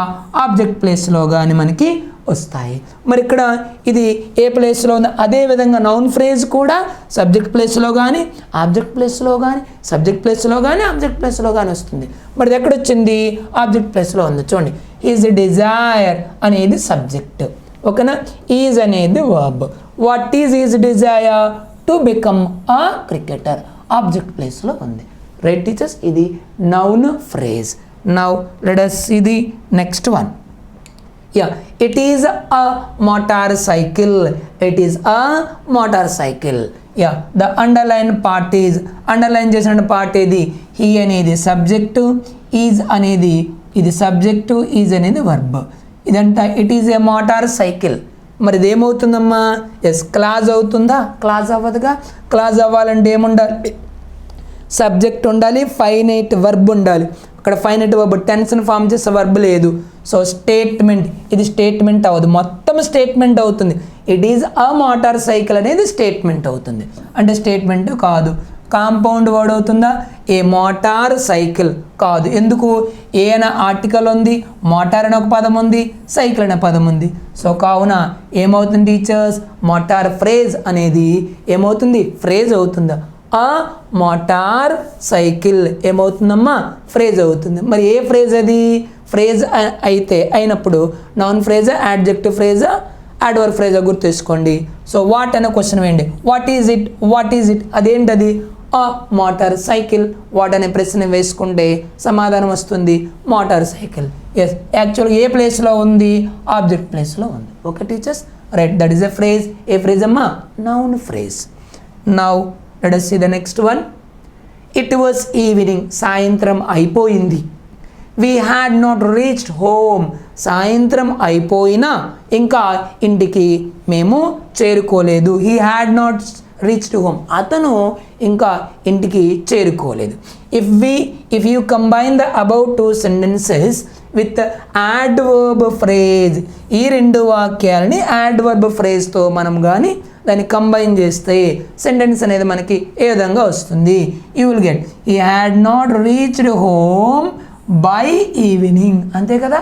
ఆబ్జెక్ట్ ప్లేస్లో కానీ మనకి వస్తాయి. మరి ఇక్కడ ఇది ఏ ప్లేస్లో ఉంది, అదేవిధంగా నౌన్ ఫ్రేజ్ కూడా సబ్జెక్ట్ ప్లేస్లో కానీ ఆబ్జెక్ట్ ప్లేస్లో కానీ సబ్జెక్ట్ ప్లేస్లో కానీ ఆబ్జెక్ట్ ప్లేస్లో కానీ వస్తుంది. మరి ఇది ఎక్కడ వచ్చింది, ఆబ్జెక్ట్ ప్లేస్లో ఉంది. చూడండి, ఈజ్ డిజైర్ అనేది సబ్జెక్ట్, ఓకేనా, ఈజ్ అనేది verb. What is is desire, to become a cricketer, object ప్లేస్లో ఉంది. రైట్ టీచర్స్, ఇది noun phrase. Now let us see the next one. It is a motorcycle. It is a motorcycle. The underlined part is, underline చేసిన part ఏది, he అనేది subject, is అనేది ఇది subject, is అనేది verb. ఇదంతా it is a motor cycle. మరి ఇది ఏమవుతుందమ్మా, yes clause అవుతుందా, క్లాజ్ అవ్వదుగా. క్లాజ్ అవ్వాలంటే ఏముండాలి, సబ్జెక్ట్ ఉండాలి, ఫైనైట్ వర్బ్ ఉండాలి. అక్కడ ఫైనైట్ వర్బ్ టెన్స్ని ఫామ్ చేసే వర్బ్ లేదు. సో స్టేట్మెంట్, ఇది స్టేట్మెంట్ అవ్వదు, మొత్తం స్టేట్మెంట్ అవుతుంది. It is a motor cycle అనేది స్టేట్మెంట్ అవుతుంది, అంటే స్టేట్మెంట్ కాదు. కాంపౌండ్ వర్డ్ అవుతుందా? ఏ మోటార్ సైకిల్ కాదు. ఎందుకు? ఏ అనే ఆర్టికల్ ఉంది, మోటార్ అనే ఒక పదం ఉంది, సైకిల్ అనే పదం ఉంది. సో కావున ఏమవుతుంది టీచర్స్? మోటార్ ఫ్రేజ్ అనేది ఏమవుతుంది? ఫ్రేజ్ అవుతుందా? ఆ మోటార్ సైకిల్ ఏమవుతుందమ్మా? ఫ్రేజ్ అవుతుంది. మరి ఏ ఫ్రేజ్ అది? ఫ్రేజ్ అయితే అయినప్పుడు నాన్ ఫ్రేజా, యాడ్జెక్టివ్ ఫ్రేజా, యాడ్వర్బ్ ఫ్రేజా గుర్తుంచుకోండి. సో వాట్ అనే క్వశ్చన్ వేయండి. What is it? What is it? అదేంటది? ఆ మోటార్ సైకిల్. వాట్ అనే ప్రశ్న వేసుకుంటే సమాధానం వస్తుంది మోటార్ సైకిల్. ఎస్, యాక్చువల్గా ఏ ప్లేస్లో ఉంది? ఆబ్జెక్ట్ ప్లేస్లో ఉంది. Okay teachers, right, that is a phrase. ఏ ఫ్రేజ్ అమ్మా? Noun phrase. Now let us see the next one. It was evening. సాయంత్రం అయిపోయింది. We had not reached home. సాయంత్రం అయిపోయినా ఇంకా ఇంటికి మేము చేరుకోలేదు. He had not reached home. అతను ఇంకా ఇంటికి చేరుకోలేదు. If you combine the above two sentences with adverb phrase, ఈ రెండు వాక్యాలని adverb phrase తో మనం కానీ దాన్ని కంబైన్ చేస్తే సెంటెన్స్ అనేది మనకి ఏ విధంగా వస్తుంది? You will get he had not reached home by evening. అంతే కదా,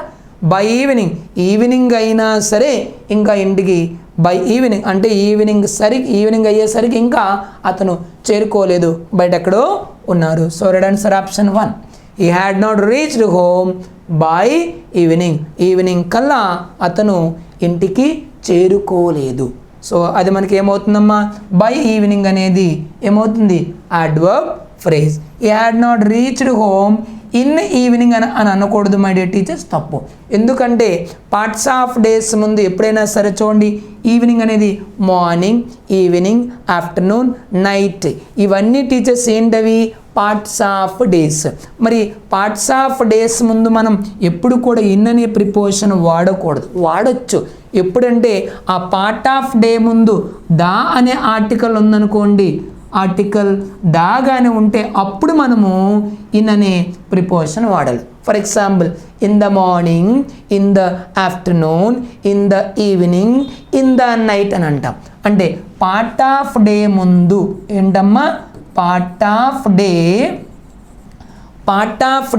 బై ఈవినింగ్. ఈవినింగ్ అయినా సరే ఇంకా ఇంటికి బై ఈవినింగ్ అంటే ఈవినింగ్ అయ్యేసరికి ఇంకా అతను చేరుకోలేదు, బయట ఎక్కడో ఉన్నారు. So red answer option 1. He had not reached home by evening. Evening కల్లా అతను ఇంటికి చేరుకోలేదు. సో అది మనకి ఏమవుతుందమ్మా? బై ఈవినింగ్ అనేది ఏమవుతుంది? Adverb phrase. He had not reached home in evening అని అనకూడదు మై డియర్ టీచర్స్, తప్పు. ఎందుకంటే పార్ట్స్ ఆఫ్ డేస్ ముందు ఎప్పుడైనా సరే చూడండి, ఈవినింగ్ అనేది మార్నింగ్, ఈవినింగ్, ఆఫ్టర్నూన్, నైట్, ఇవన్నీ టీచర్స్ ఏంటవి? Parts of days. మరి పార్ట్స్ ఆఫ్ డేస్ ముందు మనం ఎప్పుడు కూడా ఇన్ అనే ప్రిపోజిషన్ వాడకూడదు. వాడచ్చు ఎప్పుడంటే ఆ పార్ట్ ఆఫ్ డే ముందు దా అనే ఆర్టికల్ ఉందనుకోండి, ఆర్టికల్ దాగానే ఉంటే అప్పుడు మనము ఇన్ అనే ప్రిపోజిషన్ వాడాలి. For example, in the morning, in the afternoon, in the evening, in the night అని అంటాం. అంటే పార్ట్ ఆఫ్ డే ముందు ఏంటమ్మా? పార్ట్ ఆఫ్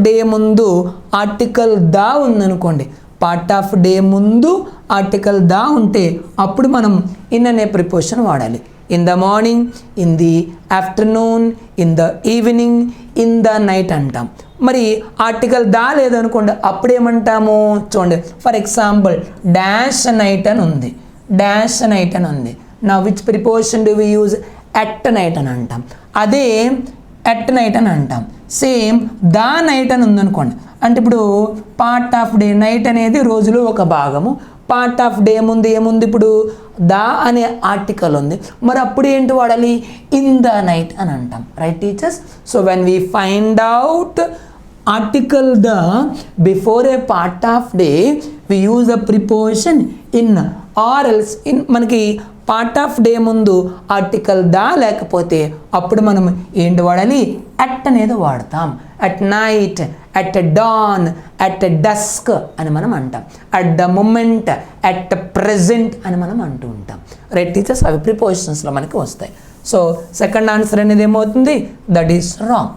డే ముందు ఆర్టికల్ దా ఉందనుకోండి, పార్ట్ ఆఫ్ డే ముందు ఆర్టికల్ దా ఉంటే అప్పుడు మనం ఇన్ అనే ప్రిపోజిషన్ వాడాలి. In the morning, in the afternoon, in the evening, in the night అంటాం. మరి ఆర్టికల్ దా లేదనుకోండి, అప్పుడేమంటాము? చూడండి, ఫర్ ఎగ్జాంపుల్ డాష్ నైట్ అని ఉంది, డాష్ నైట్ అని ఉంది. నా which preposition do we use? At night అని అంటాం. అదే ఎట్ నైట్ అని అంటాం. సేమ్ దా నైట్ అని ఉందనుకోండి, అంటే ఇప్పుడు పార్ట్ ఆఫ్ డే, నైట్ అనేది రోజులో ఒక భాగము, పార్ట్ ఆఫ్ డే ముందు ఏముంది? ఇప్పుడు దా అనే ఆర్టికల్ ఉంది. మరి అప్పుడు ఏంటి వాడాలి? ఇన్ ద నైట్ అని అంటాం. Right teachers? So when we find out article the before a part of day we use a preposition in or else in. మనకి పార్ట్ ఆఫ్ డే ముందు ఆర్టికల్ దా లేకపోతే అప్పుడు మనం ఏంటి వాడాలి? అట్ అనేది వాడతాం. At night, at dawn, at dusk అని మనం అంటాం. At the moment, at present అని మనం అంటూ ఉంటాం. Right teachers? అవి ప్రిపోజిషన్స్లో మనకి వస్తాయి. సో సెకండ్ ఆన్సర్ అనేది ఏమవుతుంది? That is wrong.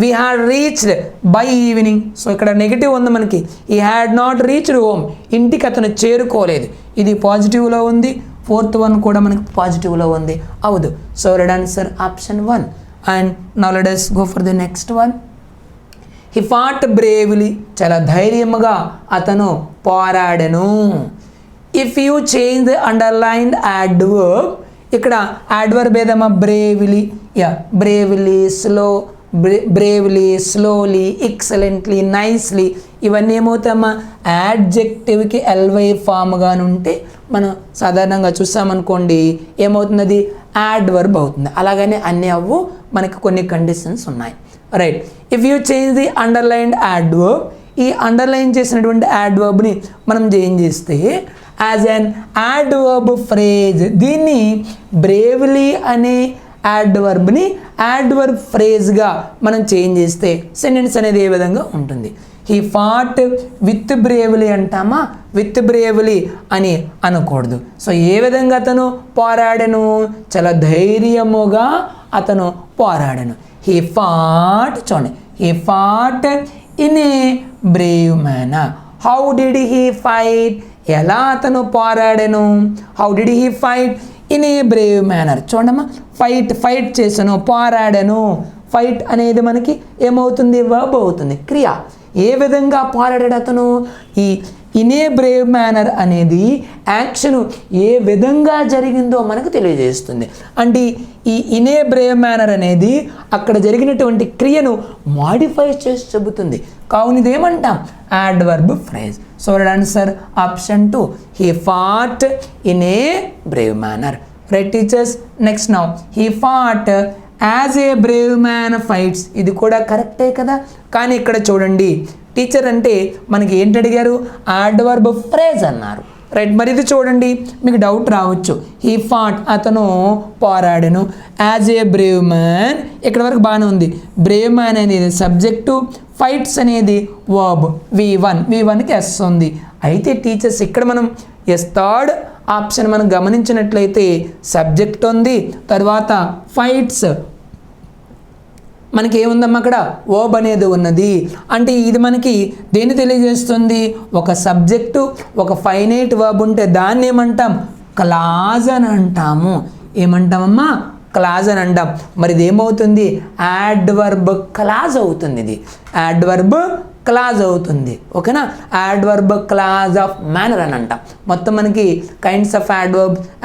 We had reached by evening. So ఇక్కడ నెగిటివ్ ఉంది మనకి. ఈ హ్యాడ్ నాట్ రీచ్డ్ హోమ్, ఇంటికి అతను చేరుకోలేదు. ఇది పాజిటివ్లో ఉంది. ఫోర్త్ వన్ కూడా మనకి పాజిటివ్లో ఉంది. అవుదు. So red answer option 1. And now let us go for the next one. He fought bravely. చాలా ధైర్యముగా అతను పోరాడెను. If you change the underlined adverb, ఇక్కడ adverb ఏదమ్మా? Bravely. Bravely, bravely, slowly, excellently, nicely, ఇవన్నీ ఏమవుతాయమ్మా? యాడ్జెక్టివ్కి ఎల్వై ఫామ్గానే ఉంటే మనం సాధారణంగా చూసామనుకోండి ఏమవుతుంది? యాడ్వర్బ్ అవుతుంది. అలాగనే అన్నీ అవ్వు, మనకి కొన్ని కండిషన్స్ ఉన్నాయి. Right. If you change the underlined adverb, ఈ అండర్లైన్ చేసినటువంటి యాడ్వర్బ్ని మనం చేంజ్ చేస్తే యాజ్ అన్ యాడ్వర్బ్ ఫ్రేజ్, దీన్ని బ్రేవ్లీ అనే యాడ్వర్బ్ని యాడ్వర్బ్ ఫ్రేజ్గా మనం చేంజ్ చేస్తే సెంటెన్స్ అనేది ఏ విధంగా ఉంటుంది. హీ ఫాట్ విత్ బ్రేవ్లీ అంటామా, విత్ బ్రేవ్లీ అని అనకూడదు. సో ఏ విధంగా అతను పోరాడను, చాలా ధైర్యముగా అతను పోరాడను. హీ ఫాట్, చూడండి, he fought in a brave manner. How did he fight, ఎలా అతను పోరాడను, how did he fight in a brave manner. చూడమ్మా, ఫైట్ చేశాను, పోరాడను. ఫైట్ అనేది మనకి ఏమవుతుంది, వర్బ్ అవుతుంది, క్రియ. ఏ విధంగా పోరాడాడు అతను, ఈ ఇన్ ఏ బ్రేవ్ మేనర్ అనేది యాక్షన్ ఏ విధంగా జరిగిందో మనకు తెలియజేస్తుంది. అంటే ఈ ఇన్ ఏ బ్రేవ్ మేనర్ అనేది అక్కడ జరిగినటువంటి క్రియను మాడిఫై చేసి చెబుతుంది. కావున ఇదేమంటాం, adverb phrase. So answer option 2, he fought in a brave manner. Right teachers, next now he fought as a brave man fights. ఇది కూడా కరెక్టే కదా. కానీ ఇక్కడ చూడండి, టీచర్ అంటే మనకి ఏంటి అడిగారు, యాడ్వర్బ్ ఫ్రేజ్ అన్నారు. రైట్, మరి ఇది చూడండి, మీకు డౌట్ రావచ్చు. హీ ఫాట్, అతను పోరాడను. యాజ్ ఏ బ్రేవ్ మ్యాన్, ఇక్కడ వరకు బాగానే ఉంది. బ్రేవ్ మ్యాన్ అనేది సబ్జెక్టు, ఫైట్స్ అనేది వర్బ్. V1కి ఎస్ ఉంది. అయితే టీచర్స్ ఇక్కడ మనం ఎస్ థర్డ్ ఆప్షన్ మనం గమనించినట్లయితే సబ్జెక్ట్ ఉంది, తర్వాత ఫైట్స్ మనకి ఏముందమ్మా అక్కడ, వర్బ్ అనేది ఉన్నది. అంటే ఇది మనకి దేన్ని తెలియజేస్తుంది, ఒక సబ్జెక్టు, ఒక ఫైనైట్ వర్బ్ ఉంటే దాన్ని ఏమంటాం, క్లాజ్ అని అంటాము. ఏమంటామమ్మా, క్లాజ్ అని అంటాం. మరి ఇది ఏమవుతుంది, యాడ్వర్బ్ క్లాజ్ అవుతుంది. ఇది యాడ్వర్బ్ క్లాజ్ అవుతుంది. ఓకేనా, యాడ్వర్బ్ క్లాజ్ ఆఫ్ మేనర్ అని అంటాం. మొత్తం మనకి కైండ్స్ ఆఫ్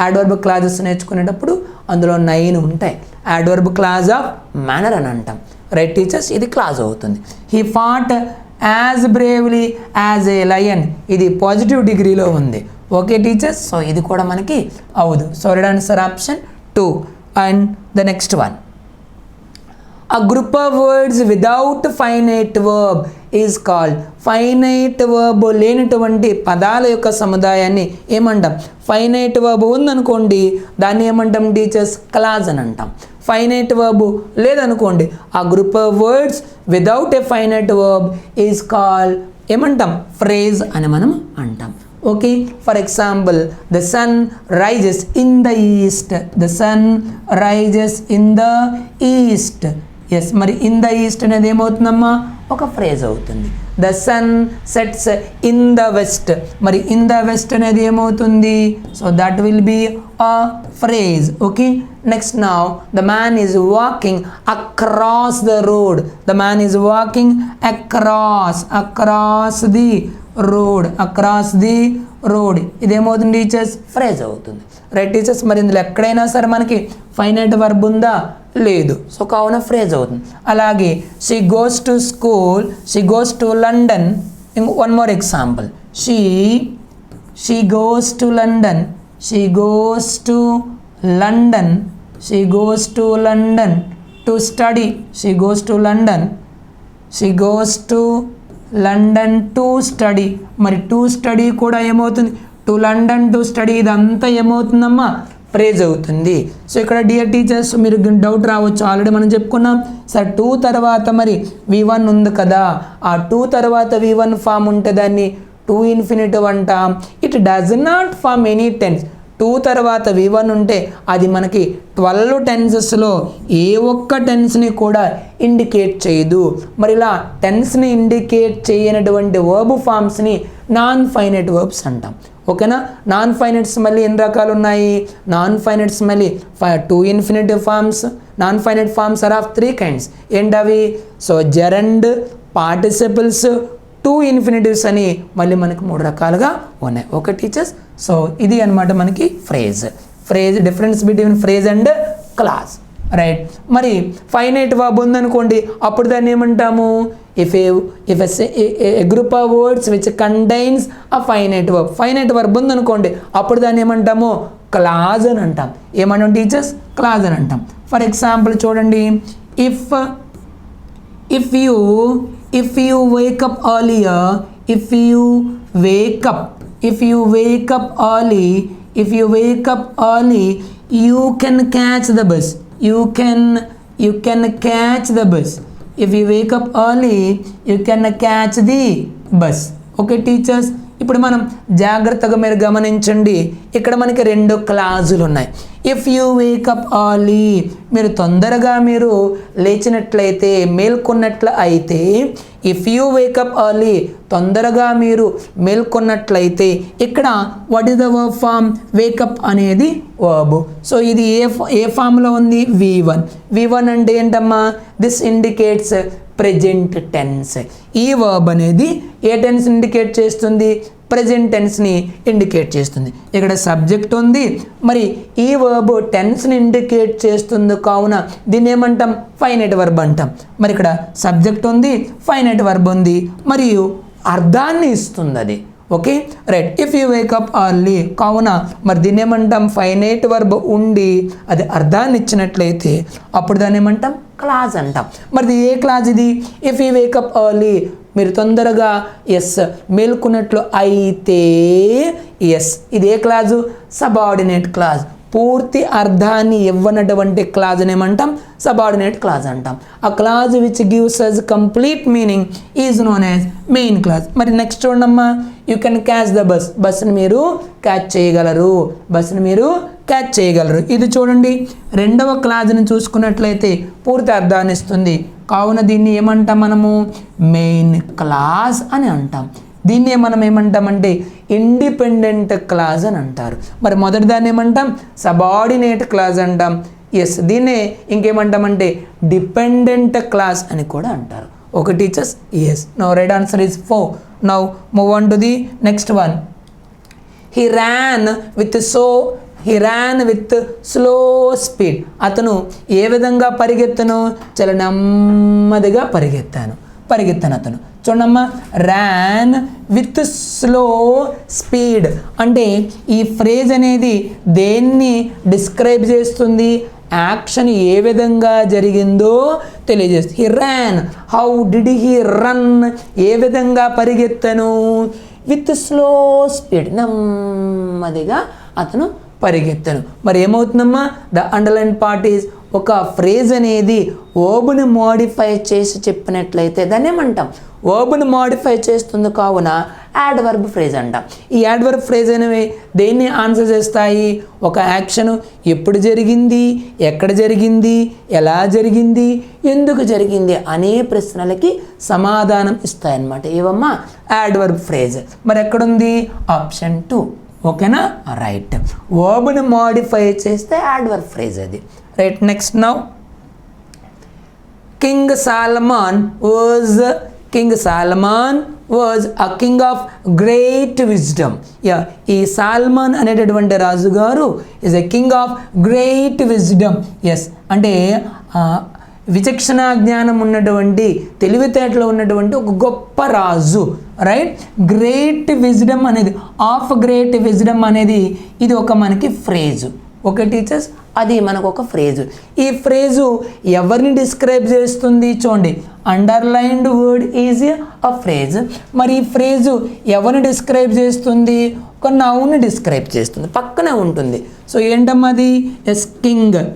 యాడ్వర్బ్ క్లాజెస్ నేర్చుకునేటప్పుడు అందులో 9 ఉంటాయి. యాడ్వర్బ్ క్లాజ్ ఆఫ్ మేనర్ అని అంటాం. రైట్ టీచర్స్, ఇది క్లాజ్ అవుతుంది. He fought as bravely as a lion, ఇది పాజిటివ్ డిగ్రీలో ఉంది. ఓకే టీచర్స్, సో ఇది కూడా మనకి అవదు. So right answer option 2. And the next one, a group of words without finite verb is called. Finite verb లేనటువంటి పదాల యొక్క సముదాయాన్ని ఏమంటాం, ఫైనైట్ వర్బ్ ఉందనుకోండి దాన్ని ఏమంటాం టీచర్స్, క్లాజ్ అని అంటాం. ఫైనైట్ వర్బ్ లేదనుకోండి, ఆ group of words without a finite verb is called ఏమంటాం, ఫ్రేజ్ అని మనం అంటాం. Okay, for example, the sun rises in the east. The sun rises in the east. Yes, మరి ఇన్ ద ఈస్ట్ అనేది ఏమవుతుందమ్మా, ఒక ఫ్రేజ్ అవుతుంది. The sun sets in the west, మరి ఇన్ ద వెస్ట్ అనేది ఏమవుతుంది, so that will be a phrase. Okay, next now the man is walking across the road. The man is walking across the road. Across the road ఇదేమవుతుంది teachers, phrase అవుతుంది. Right teachers, మరి ఇందులో ఎక్కడైనా సరే మనకి finite verb ఉందా, లేదు. So కావున ఫ్రేజ్ అవుతుంది. అలాగే she goes to school, she goes to London. One more example, she goes to London, she goes to London, she goes to London to study. She goes to London, she goes to London to study. మరి to study కూడా ఏమవుతుంది, to London to study, ఇదంతా ఏమవుతుందమ్మా, phrase అవుతుంది. So ఇక్కడ dear teachers మీరు doubt రావచ్చు, already మనం చెప్పుకున్నాం సార్ 2 తర్వాత మరి V1 ఉంది కదా, ఆ 2 తర్వాత V1 ఫామ్ ఉంటే దాన్ని టు ఇన్ఫినిటివ్ అంటాం. It does not form any tense. 2 తర్వాత V1 ఉంటే అది మనకి 12 టెన్సెస్లో ఏ ఒక్క టెన్స్ని కూడా ఇండికేట్ చేయదు. మరి ఇలా టెన్స్ని ఇండికేట్ చేయనటువంటి వర్బ్ ఫామ్స్ని నాన్ ఫైనైట్ వర్బ్స్ అంటాం. ఓకేనా, నాన్ ఫైనైట్స్ మళ్ళీ ఎన్ని రకాలు ఉన్నాయి, నాన్ ఫైనైట్స్ మళ్ళీ 2 infinitive forms. Non finite forms are of 3 kinds. ఏంటవి, సో జెరండ్, పార్టిసిపుల్స్, 2 ఇన్ఫినిటివ్స్ అని మళ్ళీ మనకి 3 రకాలుగా ఉన్నాయి. ఓకే టీచర్స్, సో ఇది అన్నమాట మనకి phrase. Difference between phrase and clause. Right, మరి ఫైనైట్ వర్బ్ ఉందనుకోండి అప్పుడు దాన్ని ఏమంటాము, if a group of words which contains a finite verb. Finite verb ఉందనుకోండి అప్పుడు దాన్ని ఏమంటాము, క్లాజ్ అని అంటాం. ఏమంటాం టీచర్స్, క్లాజ్ అని అంటాం. ఫర్ ఎగ్జాంపుల్ చూడండి, if you wake up earlier, if you wake up early, you can catch the bus. you can catch the bus. If you wake up early, you can catch the bus. Okay teachers, ఇప్పుడు మనం జాగ్రత్తగా మీరు గమనించండి. ఇక్కడ మనకి 2 క్లాజులు ఉన్నాయి. If you wake up early, మీరు తొందరగా మీరు లేచినట్లయితే, మేల్కొన్నట్లు అయితే, ఇఫ్ యూ వేకప్ ఎర్లీ, తొందరగా మీరు మేల్కొన్నట్లయితే, ఇక్కడ what is the verb form? Wake up అనేది వర్బ్. సో ఇది ఏ ఫామ్లో ఉంది? V1 అంటే ఏంటమ్మా? This indicates present tense. ఈ వర్బ్ అనేది ఏ టెన్స్ ఇండికేట్ చేస్తుంది? ప్రెజెంట్ టెన్స్ని ఇండికేట్ చేస్తుంది. ఇక్కడ సబ్జెక్ట్ ఉంది, మరి ఈ వర్బ్ టెన్స్ని ఇండికేట్ చేస్తుంది, కావున దీన్ని ఏమంటాం? ఫైనైట్ వర్బ్ అంటాం. మరి ఇక్కడ సబ్జెక్ట్ ఉంది, ఫైనైట్ వర్బ్ ఉంది, మరియు అర్థాన్ని ఇస్తుంది అది. Okay right. If you wake up early, కావున మరి దీన్ని ఏమంటాం? ఫైనైట్ వర్బ్ ఉండి అది అర్థాన్ని ఇచ్చినట్లయితే అప్పుడు దాన్ని ఏమంటాం? క్లాజ్ అంటాం. మరి ఏ క్లాజ్ ఇది? ఇఫ్ యూ వేకప్ ఎర్లీ, మీరు తొందరగా మేల్కొన్నట్లు అయితే, ఇది ఏ క్లాజు? Subordinate clause. పూర్తి అర్థాన్ని ఇవ్వనటువంటి క్లాజ్ని ఏమంటాం? సబార్డినేట్ క్లాజ్ అంటాం. ఆ clause which gives us complete meaning is known as main clause. మరి నెక్స్ట్ చూడమ్మా, you can catch the bus. బస్సును మీరు క్యాచ్ చేయగలరు, బస్సును మీరు క్యాచ్ చేయగలరు. ఇది చూడండి, 2వ క్లాజ్ని చూసుకున్నట్లయితే పూర్తి అర్థాన్ని ఇస్తుంది, కావున దీన్ని ఏమంటాం మనము? మెయిన్ క్లాజ్ అని అంటాం. దీన్నే మనం ఏమంటామంటే ఇండిపెండెంట్ క్లాజ్ అని అంటారు. మరి మొదటి దాన్ని ఏమంటాం? సబార్డినేట్ క్లాజ్ అంటాం. దీన్నే ఇంకేమంటామంటే డిపెండెంట్ క్లాజ్ అని కూడా అంటారు. Okay teachers, now right answer is 4. Now move on to the next one. He ran with slow speed. అతను ఏ విధంగా పరిగెత్తను? చాలా నెమ్మదిగా పరిగెత్తాను అతను. చూడమ్మా, ర్యాన్ విత్ స్లో స్పీడ్ అంటే ఈ ఫ్రేజ్ అనేది దేన్ని డిస్క్రైబ్ చేస్తుంది? యాక్షన్ ఏ విధంగా జరిగిందో తెలియజేస్తుంది. He ran, how did he run? ఏ విధంగా పరిగెత్తను? విత్ స్లో స్పీడ్, నెమ్మదిగా అతను పరిగెత్తను. మరి ఏమవుతుందమ్మా? ద అండర్లైన్ పార్ట్ ఈజ్, ఒక ఫ్రేజ్ అనేది వర్బ్ని మోడిఫై చేసి చెప్పినట్లయితే దాన్ని ఏమంటాం? వర్బ్ని మోడిఫై చేస్తుంది, కావున యాడ్వర్బ్ ఫ్రేజ్ అంటాం. ఈ యాడ్వర్బ్ ఫ్రేజ్ అనేవి దేన్ని ఆన్సర్ చేస్తాయి? ఒక యాక్షన్ ఎప్పుడు జరిగింది, ఎక్కడ జరిగింది, ఎలా జరిగింది, ఎందుకు జరిగింది అనే ప్రశ్నలకి సమాధానం ఇస్తాయన్నమాట. ఏవమ్మా? Adverb phrase. మరి ఎక్కడుంది? ఆప్షన్ 2. ఓకేనా? రైట్. వర్బ్ని మోడిఫై చేస్తే యాడ్వర్బ్ ఫ్రేజ్ అది. Right. Next now, king Solomon was a king of great wisdom. ఈ సాల్మాన్ అనేటటువంటి రాజుగారు is a king of great wisdom. అంటే విచక్షణ జ్ఞానం ఉన్నటువంటి, తెలివితేటలో ఉన్నటువంటి ఒక గొప్ప రాజు. రైట్. గ్రేట్ విజ్డమ్ అనేది, ఆఫ్ గ్రేట్ విజ్డమ్ అనేది ఇది ఒక మనకి ఫ్రేజు. ఓకే టీచర్స్, అది మనకు ఒక ఫ్రేజు. ఈ ఫ్రేజు ఎవరిని డిస్క్రైబ్ చేస్తుంది? చూడండి, underlined word is a phrase. మరి ఈ ఫ్రేజు ఎవరిని డిస్క్రైబ్ చేస్తుంది? ఒక నౌన్ని డిస్క్రైబ్ చేస్తుంది, పక్కనే ఉంటుంది. సో ఏంటమ్మా అది?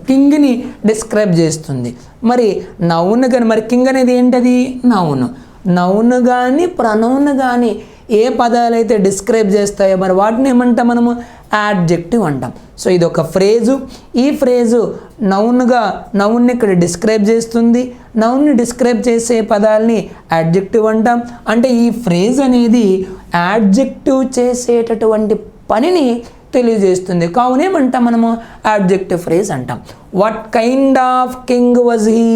కింగ్ని డిస్క్రైబ్ చేస్తుంది. మరి నౌన్ కానీ, మరి కింగ్ అనేది ఏంటది? నౌన్ కానీ ప్రనౌన్ కానీ ఏ పదాలు అయితే డిస్క్రైబ్ చేస్తాయో మరి వాటిని ఏమంటాం మనము? యాడ్జెక్టివ్ అంటాం. సో ఇది ఒక ఫ్రేజు. ఈ ఫ్రేజు నౌన్ని ఇక్కడ డిస్క్రైబ్ చేస్తుంది. నౌన్ని డిస్క్రైబ్ చేసే పదాలని యాడ్జెక్టివ్ అంటాం. అంటే ఈ ఫ్రేజ్ అనేది యాడ్జెక్టివ్ చేసేటటువంటి పనిని తెలియజేస్తుంది, కావున ఏమంటాం మనము? యాడ్జెక్టివ్ ఫ్రేజ్ అంటాం. What kind of king was he?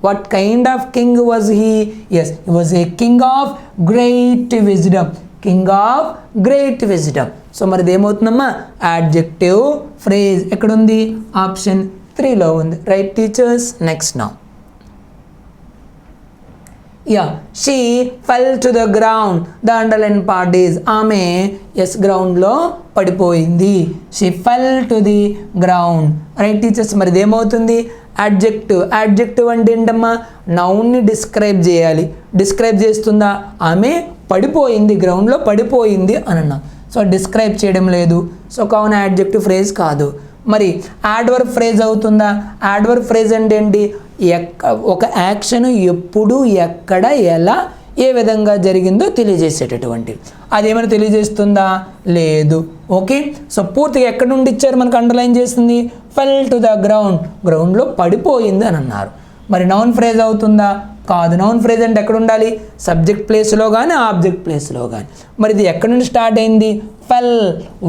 What kind of king was he? Yes, he was a king of great wisdom. King of great wisdom. So మరి ఏమవుతుందమ్మా? Adjective phrase. ఎక్కడుంది? ఆప్షన్ 3లో ఉంది. Right teachers. Next now, she fell to the ground. The underline part is ఆమె గ్రౌండ్లో పడిపోయింది. She fell to the ground. Right teachers. మరి ఏమవుతుంది? యాడ్జెక్టివ్ అంటే ఏంటమ్మా? నౌన్ని డిస్క్రైబ్ చేయాలి. డిస్క్రైబ్ చేస్తుందా? ఆమె పడిపోయింది, గ్రౌండ్లో పడిపోయింది అని అన్నాం. సో డిస్క్రైబ్ చేయడం లేదు, సో కావున యాడ్జెక్టివ్ ఫ్రేజ్ కాదు. మరి యాడ్వర్బ్ ఫ్రేజ్ అవుతుందా? యాడ్వర్బ్ ఫ్రేజ్ అంటే ఏంటి? ఒక యాక్షన్ ఎప్పుడు, ఎక్కడ, ఎలా, ఏ విధంగా జరిగిందో తెలియజేసేటటువంటివి. అదేమైనా తెలియజేస్తుందా? లేదు. ఓకే, సో పూర్తిగా ఎక్కడ నుండి ఇచ్చారు మనకు అండర్లైన్ చేసింది? ఫెల్ టు ద గ్రౌండ్, గ్రౌండ్లో పడిపోయింది అని అన్నారు. మరి నౌన్ ఫ్రేజ్ అవుతుందా? కాదు. నౌన్ ఫ్రేజ్ అంటే ఎక్కడ ఉండాలి? సబ్జెక్ట్ ప్లేస్లో కానీ ఆబ్జెక్ట్ ప్లేస్లో కానీ. మరి ఇది ఎక్కడ నుండి స్టార్ట్ అయింది? ఫెల్,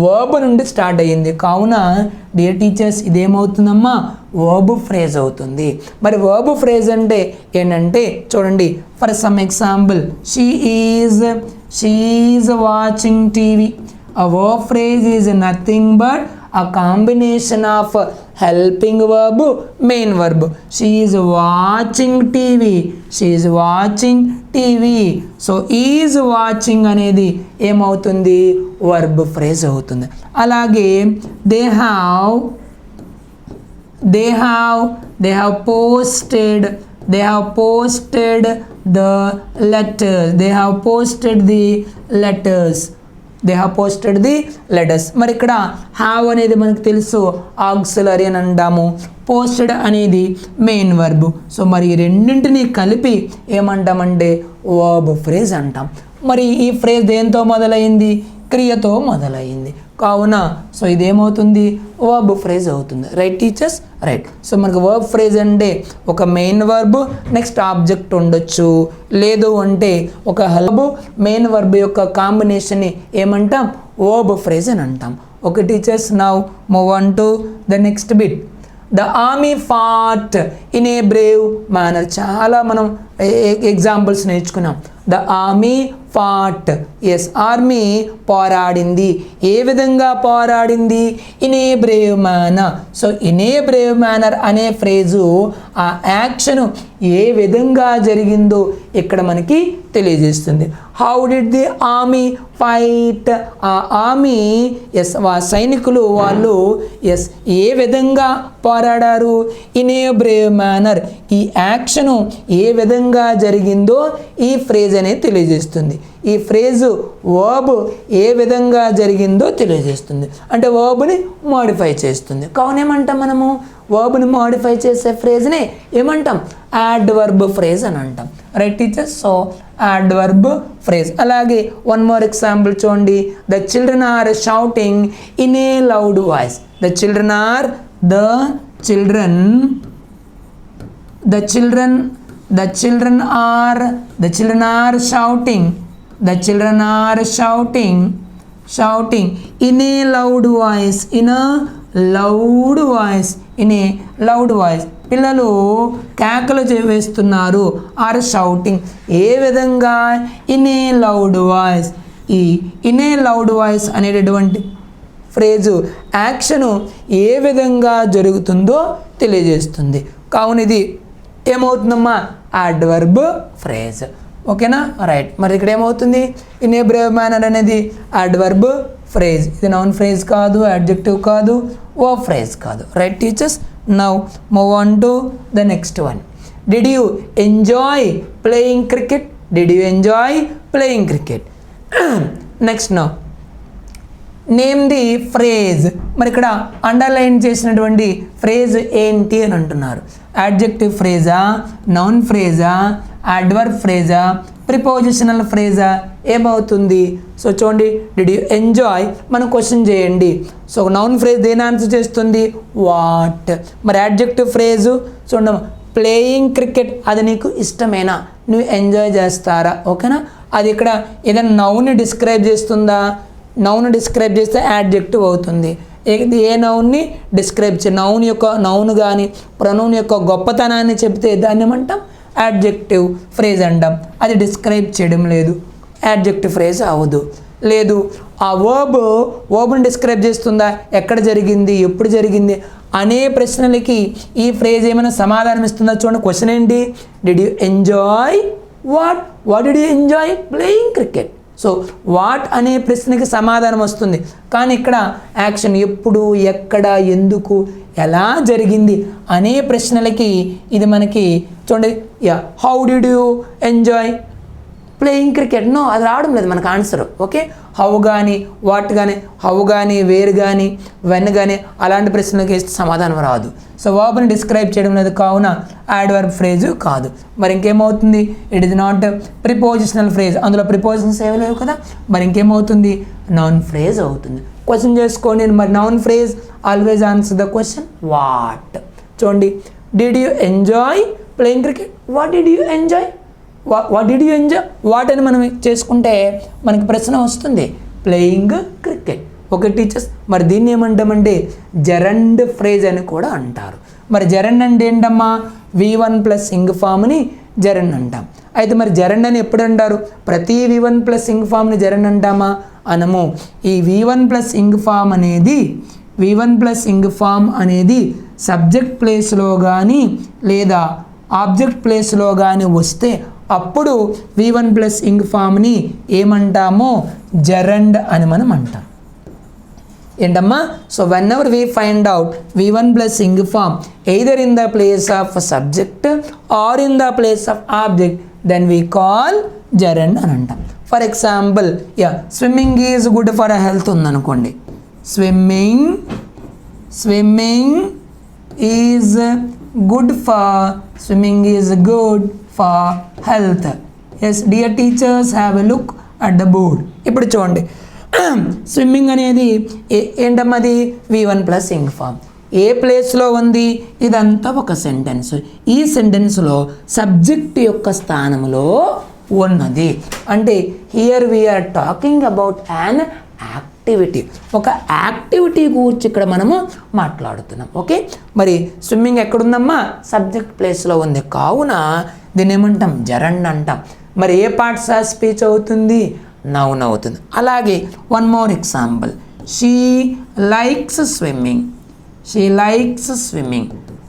వర్బ్ నుండి స్టార్ట్ అయ్యింది. కావున డియర్ టీచర్స్ ఇదేమవుతుందమ్మా? వర్బ్ ఫ్రేజ్ అవుతుంది. మరి వర్బ్ ఫ్రేజ్ అంటే ఏంటంటే చూడండి, for some example, she is watching TV. A verb phrase is nothing but a combination of helping verb, main verb. She is watching TV. She is watching TV. So is watching అనేది ఏమవుతుంది? verb phrase అవుతుంది. అలాగే they have posted the letters. They have posted the letters. మరి ఇక్కడ have అనేది మనకు తెలుసు auxiliary అని అంటాము, పోస్టెడ్ అనేది మెయిన్ వర్బ్. సో మరి ఈ రెండింటిని కలిపి ఏమంటామంటే వర్బ్ ఫ్రేజ్ అంటాం. మరి ఈ ఫ్రేజ్ దేంతో మొదలైంది? క్రియతో మొదలైంది. కావున సో ఇదేమవుతుంది? వర్బ్ ఫ్రేజ్ అవుతుంది. Right teachers? రైట్. సో మనకు వర్బ్ ఫ్రేజ్ అంటే ఒక మెయిన్ వర్బ్ నెక్స్ట్ ఆబ్జెక్ట్ ఉండొచ్చు, లేదు అంటే ఒక హెల్బ్ మెయిన్ వర్బ్ యొక్క కాంబినేషన్ని ఏమంటాం? వర్బ్ ఫ్రేజ్ అని అంటాం. Okay teachers, now move on to the next bit. The army fought in a brave manner. చాలా మనం ఎగ్జాంపుల్స్ నేర్చుకున్నాం. The army fought, yes army పోరాడింది. ఏ విధంగా పోరాడింది? In a brave manner. So in a brave manner అనే phrase ఆ action ఏ విధంగా జరిగిందో ఇక్కడ మనకి తెలియజేస్తుంది. How did the army fight? ఆ ఆర్మీ ఎస్ సైనికులు వాళ్ళు ఎస్ ఏ విధంగా పోరాడారు? In a brave manner. ఈ యాక్షను ఏ విధంగా జరిగిందో ఈ ఫ్రేజ్ అనేది తెలియజేస్తుంది. ఈ ఫ్రేజు వర్బ్ ఏ విధంగా జరిగిందో తెలియజేస్తుంది, అంటే వర్బ్ని మోడిఫై చేస్తుంది. కావున ఏమంటాం మనము? వర్బ్ని మోడిఫై చేసే ఫ్రేజ్ని ఏమంటాం? యాడ్వర్బ్ ఫ్రేజ్ అని అంటాం. Right teachers? So adverb phrase. అలాగే వన్ మోర్ ఎగ్జాంపుల్ చూడండి. The children are shouting in a loud voice. The children are shouting in a loud voice. పిల్లలు కేకలు వేస్తున్నారు. ఆర్ షౌటింగ్ ఏ విధంగా? In a loud voice. ఈ ఇన్ ఏ లౌడ్ వాయిస్ అనేటటువంటి phrase action ఏ విధంగా జరుగుతుందో తెలియజేస్తుంది. కావున ఇది ఏమవుతుందమ్మా? Adverb phrase. ఓకేనా? రైట్. మరి ఇక్కడ ఏమవుతుంది? ఇన్ ఏ బ్రేవ్ మేనర్ అనేది యాడ్వర్బ్ ఫ్రేజ్. ఇది నౌన్ ఫ్రేజ్ కాదు, యాడ్జెక్టివ్ కాదు, వర్బ్ ఫ్రేజ్ కాదు. Right teachers? Now move on to the next one. Did you enjoy playing cricket? Next now name the phrase. మరి ఇక్కడ అండర్లైన్ చేసినటువంటి phrase ఏంటి అని అంటున్నారు. యాడ్జెక్టివ్ ఫ్రేజా, నౌన్ ఫ్రేజా, యాడ్వర్బ్ ఫ్రేజా, ప్రిపోజిషనల్ ఫ్రేజా? ఏమవుతుంది? సో చూడండి, డిడ్ యూ ఎంజాయ్ మనం క్వశ్చన్ చేయండి. సో నౌన్ ఫ్రేజ్ దేని ఆన్సర్ చేస్తుంది? వాట్. మరి యాడ్జెక్టివ్ ఫ్రేజు చూడండి, ప్లేయింగ్ క్రికెట్ అది నీకు ఇష్టమేనా? నువ్వు ఎంజాయ్ చేస్తారా? ఓకేనా? అది ఇక్కడ ఏదైనా నౌన్ని డిస్క్రైబ్ చేస్తుందా? నౌన్ డిస్క్రైబ్ చేస్తే యాడ్జెక్టివ్ అవుతుంది. ఏ నౌన్ని డిస్క్రైబ్ నౌన్ కానీ ప్రొనౌన్ యొక్క గొప్పతనాన్ని చెప్తే దాన్ని ఏమంటాం? యాడ్జెక్టివ్ ఫ్రేజ్ అంటాం. అది డిస్క్రైబ్ చేయడం లేదు, యాడ్జెక్టివ్ ఫ్రేజ్ అవ్వదు. లేదు, ఆ వర్బ్ని డిస్క్రైబ్ చేస్తుందా? ఎక్కడ జరిగింది, ఎప్పుడు జరిగింది అనే ప్రశ్నలకి ఈ ఫ్రేజ్ ఏమైనా సమాధానం ఇస్తుందా? చూడండి, క్వశ్చన్ ఏంటి? Did you enjoy what? What did you enjoy? Playing cricket. So what అనే ప్రశ్నకి సమాధానం వస్తుంది. కానీ ఇక్కడ యాక్షన్ ఎప్పుడు, ఎక్కడ, ఎందుకు, ఎలా జరిగింది అనే ప్రశ్నలకి ఇది మనకి చూడండి. How did you enjoy playing cricket no, అది రావడం లేదు మనకు ఆన్సర్. ఓకే, హౌ కానీ వాట్ కానీ, హౌ కానీ వేర్ కానీ వెన్ కానీ అలాంటి ప్రశ్నలకు వేస్తే సమాధానం రాదు. సో వర్బ్ని డిస్క్రైబ్ చేయడం లేదు కావున యాడ్వర్బ్ ఫ్రేజ్ కాదు. మరి ఇంకేమవుతుంది? It is not prepositional phrase, అందులో ప్రిపోజిషన్స్ ఏమీ లేవు కదా. మరి ఇంకేమవుతుంది? నౌన్ ఫ్రేజ్ అవుతుంది. క్వశ్చన్ చేసుకోండి. మరి noun phrase always answer the question what. చూడండి, did you enjoy playing cricket? What did you enjoy? What did you enjoy? What అని మనం చేసుకుంటే మనకి ప్రశ్న వస్తుంది, ప్లేయింగ్ క్రికెట్. ఓకే టీచర్స్, మరి దీన్ని ఏమంటామంటే జెరండ్ ఫ్రేజ్ అని కూడా అంటారు. మరి జెరండ్ అంటే ఏంటమ్మా? V1 ప్లస్ ఇంగ్ ఫామ్ని జెరండ్ అంటాం. అయితే మరి జెరండ్ అని ఎప్పుడు అంటారు? ప్రతి V1 ప్లస్ ఇంగ్ ఫామ్ని జెరండ్ అంటామా? అనము. ఈ V1 ప్లస్ ఇంగ్ ఫామ్ అనేది సబ్జెక్ట్ ప్లేస్లో కానీ లేదా ఆబ్జెక్ట్ ప్లేస్లో కానీ వస్తే అప్పుడు V1 ప్లస్ ఇంగ్ ఫామ్ని ఏమంటామో జెరండ్ అని మనం అంటాం. ఏంటమ్మా? So whenever we find out V1 plus ing form either in the place of subject or in the place of object then we call gerund అని అంటాం. For example, swimming is good for health ఉందనుకోండి. Swimming is good for health. Yes dear teachers, have a look at the board. ఇప్పుడు చూడండి, swimming అనేది ఏంటమ్మా? అది V1 plus ing form ఏ ప్లేస్లో ఉంది? ఇదంతా ఒక సెంటెన్స్. ఈ సెంటెన్స్లో సబ్జెక్ట్ యొక్క స్థానంలో ఉన్నది. అంటే here we are talking about an activity. ఒక యాక్టివిటీ గురించి ఇక్కడ మనము మాట్లాడుతున్నాం. ఓకే, మరి స్విమ్మింగ్ ఎక్కడుందమ్మా? సబ్జెక్ట్ ప్లేస్లో ఉంది కావున దీన్ని ఏమంటాం? జెరండ్ అంటాం. మరి ఏ పార్ట్స్ ఆఫ్ స్పీచ్ అవుతుంది? నౌన్ అవుతుంది. అలాగే one more example, she likes swimming.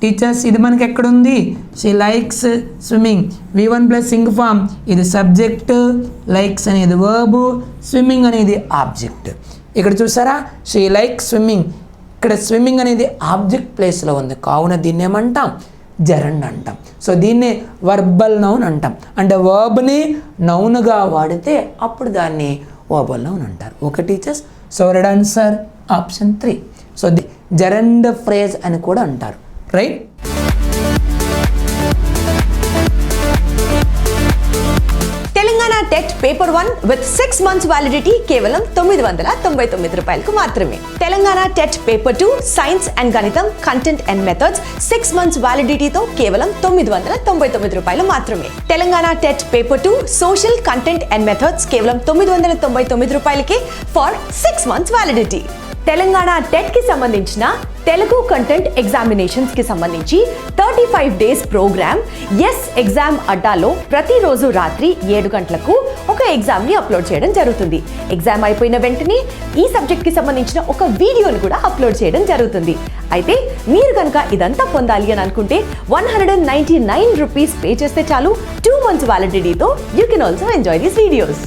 Teachers, ఇది మనకి ఎక్కడుంది? She likes swimming. V1 plus ing form, ఇది సబ్జెక్ట్, లైక్స్ అనేది వర్బ్, స్విమ్మింగ్ అనేది ఆబ్జెక్ట్. ఇక్కడ చూసారా, షీ లైక్స్ స్విమ్మింగ్. ఇక్కడ స్విమ్మింగ్ అనేది ఆబ్జెక్ట్ ప్లేస్లో ఉంది కావున దీన్ని ఏమంటాం? జెరండ్ అంటాం. సో దీన్నే వర్బల్ నౌన్ అంటాం. అంటే వర్బ్ని నౌన్గా వాడితే అప్పుడు దాన్ని వర్బల్ నౌన్ అంటారు. Okay teachers, so red answer option 3. So gerund phrase అని కూడా అంటారు. Right? Telangana TET paper 1 with 6 months validity కేవలం 999 రూపాయలకు మాత్రమే. Telangana TET paper 2 science and గణితం కంటెంట్ అండ్ మెథడ్స్ 6 months వ్యాలిడిటీతో కేవలం 999 రూపాయలు మాత్రమే. Telangana TET paper 2 social content and methods కేవలం 999 రూపాయలకే for 6 months validity. Telangana TET కి సంబంధించిన తెలుగు కంటెంట్ ఎగ్జామినేషన్స్ కి సంబంధించి 35 days ప్రోగ్రామ్ ఎస్ ఎగ్జామ్ అడ్డాలో ప్రతిరోజు రాత్రి 7 గంటలకు ఒక ఎగ్జామ్ ని అప్లోడ్ చేయడం జరుగుతుంది. ఎగ్జామ్ అయిపోయిన వెంటనే ఈ సబ్జెక్ట్ కి సంబంధించిన ఒక వీడియోని కూడా అప్లోడ్ చేయడం జరుగుతుంది. అయితే మీరు కనుక ఇదంతా పొందాలి అని అనుకుంటే 199 రూపీస్ పే చేస్తే చాలు. 2 months వ్యాలిడిటీతో you can also enjoy these videos.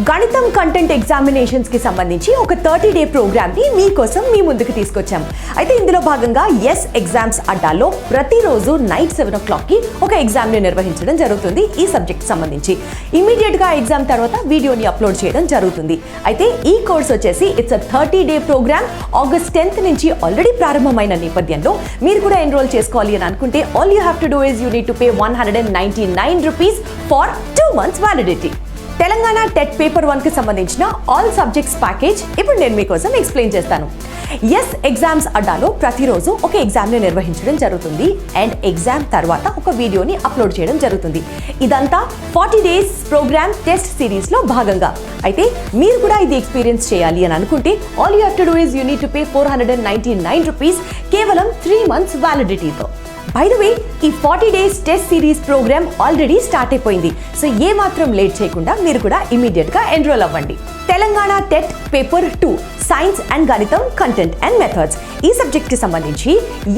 గణితం కంటెంట్ ఎగ్జామినేషన్స్ కి సంబంధించి ఒక 30-day ప్రోగ్రామ్ ని మీకోసం మీ ముందుకు తీసుకొచ్చాం. అయితే ఇందులో భాగంగా ఎస్ ఎగ్జామ్స్ అడ్డాలో ప్రతిరోజు నైట్ 7 o'clock కి ఒక ఎగ్జామ్ ని నిర్వహించడం జరుగుతుంది. ఈ సబ్జెక్ట్ సంబంధించి ఇమీడియట్ గా ఎగ్జామ్ తర్వాత వీడియోని అప్లోడ్ చేయడం జరుగుతుంది. అయితే ఈ కోర్స్ వచ్చేసి it's 30-day programme. August 10th నుంచి ఆల్రెడీ ప్రారంభమైన నేపథ్యంలో మీరు కూడా ఎన్రోల్ చేసుకోవాలి అని అనుకుంటే all you have to do is you need to pay 199 rupees for 2 months validity. Telangana TET paper 1 కి సంబంధించిన ఆల్ సబ్జెక్ట్స్ ప్యాకేజ్ ఇప్పుడు నేను మీకోసం ఎక్స్ప్లెయిన్ చేస్తాను. ఎస్ ఎగ్జామ్స్ అడ్డాలో ప్రతిరోజు ఒక ఎగ్జామ్ని నిర్వహించడం జరుగుతుంది అండ్ ఎగ్జామ్ తర్వాత ఒక వీడియోని అప్లోడ్ చేయడం జరుగుతుంది. ఇదంతా 40 days ప్రోగ్రామ్ టెస్ట్ సిరీస్లో భాగంగా. అయితే మీరు కూడా ఇది ఎక్స్పీరియన్స్ చేయాలి అని అనుకుంటే all you have to do is you need to pay 499 rupees కేవలం 3 months వ్యాలిడిటీతో. బై ద వే, ఈ 40 days test series program already start అయిపోయింది. సో ఏ మాత్రం లేట్ చేయకుండా మీరు కూడా ఇమీడియట్ గా ఎన్రోల్ అవ్వండి. Telangana TET paper 2 science and గణితం కంటెంట్ అండ్ మెథడ్స్ ఈ సబ్జెక్ట్ కి సంబంధించి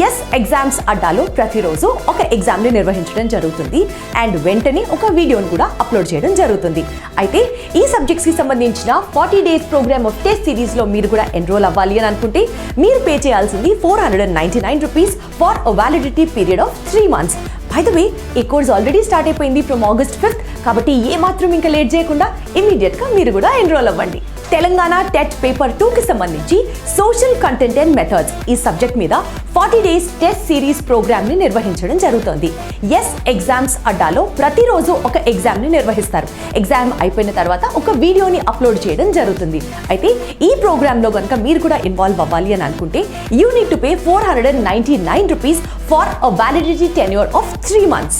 ఎస్ ఎగ్జామ్స్ అడ్డాలో ప్రతిరోజు ఒక ఎగ్జామ్ ని నిర్వహించడం జరుగుతుంది అండ్ వెంటనే ఒక వీడియోని కూడా అప్లోడ్ చేయడం జరుగుతుంది. అయితే ఈ సబ్జెక్ట్స్ కి సంబంధించిన 40 days program of test series లో మీరు కూడా ఎన్రోల్ అవ్వాలి అని అనుకుంటే మీరు పే చేయాల్సింది 499 rupees for a validity period of 3 months. By the way ఈ కోర్స్ ఆల్రెడీ స్టార్ట్ అయిపోయింది ఫ్రమ్ August 5th. కాబట్టి ఏ మాత్రం ఇంకా లేట్ చేయకుండా ఇమీడియట్ గా మీరు కూడా ఎన్రోల్ అవ్వండి. తెలంగాణ టెట్ పేపర్ 2 కి సంబంధించి సోషల్ కంటెంట్ అండ్ మెథడ్స్ ఈ సబ్జెక్ట్ మీద 40 డేస్ టెస్ట్ సిరీస్ ప్రోగ్రామ్ ని నిర్వహించడం జరుగుతోంది. ఎస్ ఎగ్జామ్స్ అడ్డాలో ప్రతిరోజు ఒక ఎగ్జామ్ ని నిర్వహిస్తారు. ఎగ్జామ్ అయిపోయిన తర్వాత ఒక వీడియోని అప్లోడ్ చేయడం జరుగుతుంది. అయితే ఈ ప్రోగ్రామ్ లో కనుక మీరు కూడా ఇన్వాల్వ్ అవ్వాలి అని అనుకుంటే you need to pay 499 rupees for a validity tenure of 3 months.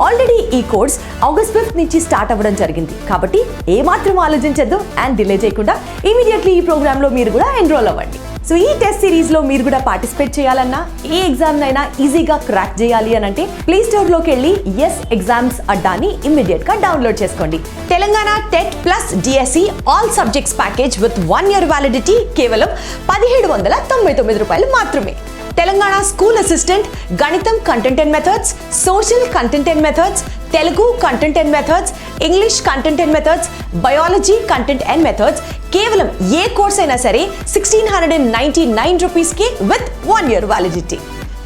Already ఈ కోర్స్ August 5th నుంచి స్టార్ట్ అవ్వడం జరిగింది. కాబట్టి ఏమాత్రం ఆలోచించద్దు అండ్ డిలే చేయకుండా ఇమీడియట్లీ ఈ ప్రోగ్రామ్ లో మీరు కూడా ఎన్రోల్ అవ్వండి. సో ఈ టెస్ట్ సిరీస్ లో మీరు కూడా పార్టిసిపేట్ చేయాలన్నా, ఏ ఎగ్జామ్ నైనా ఈజీగా క్రాక్ చేయాలి అని అంటే ప్లే స్టోర్ లోకి వెళ్ళి ఎస్ ఎగ్జామ్స్ అడ్డాని ఇమ్మీడియట్ గా డౌన్లోడ్ చేసుకోండి. Telangana TET plus DSC all subjects package with 1 year validity కేవలం 1799 రూపాయలు మాత్రమే. తెలంగాణ స్కూల్ అసిస్టెంట్, గణితం content and methods, social content and methods, Telugu content and methods, English content and methods, biology content and methods కేవలం ఏ course అయినా సరే 1699 రూపీస్కి with 1 year validity.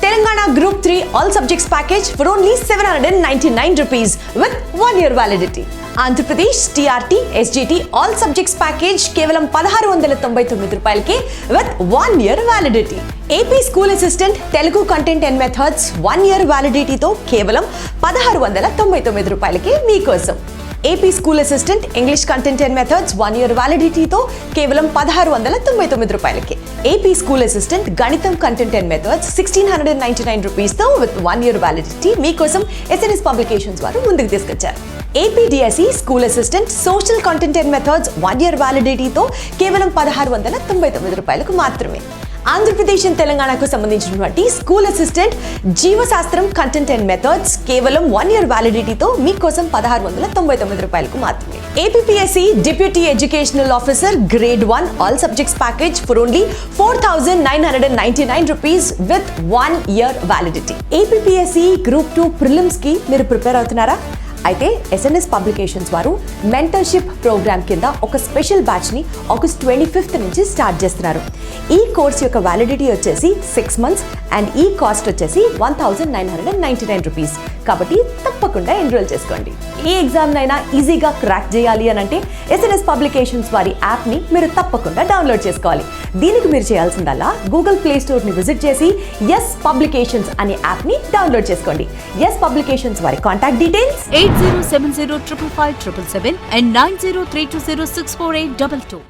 Telangana group 3 all subjects package for only 799 rupees with 1 year validity. Andhra Pradesh TRT SGT all subjects package కేవలం 1699 రూపాయలకి with 1 year validity. AP school assistant Telugu content and methods 1 year వ్యాలిడిటీతో కేవలం 1699 రూపాయలకి మీకోసం. AP school assistant English content and methods 1 year వ్యాలిడిటీతో కేవలం 1699 రూపాయలకి. AP school assistant గణితం content and methods 1699 రూపీస్తో with 1 year validity మీకోసం SNS publications వారు ముందుకు తీసుకొచ్చారు. AP DSC school assistant social content and methods 1 year వ్యాలిడిటీతో కేవలం 1699 రూపాయలకు మాత్రమే. ఆంధ్రప్రదేశ్ అండ్ తెలంగాణకు సంబంధించినటువంటి స్కూల్ అసిస్టెంట్ జీవశాస్త్రం కంటెంట్ అండ్ మెథడ్స్ కేవలం 1 year వ్యాలిడిటీతో మీకోసం 1699 రూపాయలకు మాత్రమే. APPSC deputy educational officer grade 1 all subjects package for only 4999 rupees with 1 year validity. APPSC group 2 prelims కి మీరు ప్రిపేర్ అవుతున్నారా? అయితే ఎస్ఎన్ఎస్ పబ్లికేషన్స్ వారు మెంటర్షిప్ ప్రోగ్రామ్ కింద ఒక స్పెషల్ బ్యాచ్ని August 25th నుంచి స్టార్ట్ చేస్తున్నారు. ఈ కోర్స్ యొక్క వ్యాలిడిటీ వచ్చేసి 6 months అండ్ ఈ కాస్ట్ వచ్చేసి 1999 రూపీస్. కాబట్టి తప్పకుండా ఎన్రోల్ చేసుకోండి. ఏ ఎగ్జామ్నైనా ఈజీగా క్రాక్ చేయాలి అని అంటే ఎస్ఎన్ఎస్ పబ్లికేషన్స్ వారి యాప్ని మీరు తప్పకుండా డౌన్లోడ్ చేసుకోవాలి. దీనికి మీరు చేయాల్సిందల్లా గూగుల్ ప్లే స్టోర్ని విజిట్ చేసి ఎస్ పబ్లికేషన్స్ అనే యాప్ని డౌన్లోడ్ చేసుకోండి. ఎస్ పబ్లికేషన్స్ వారి కాంటాక్ట్ డీటెయిల్స్ 8070557777 and 9032064822.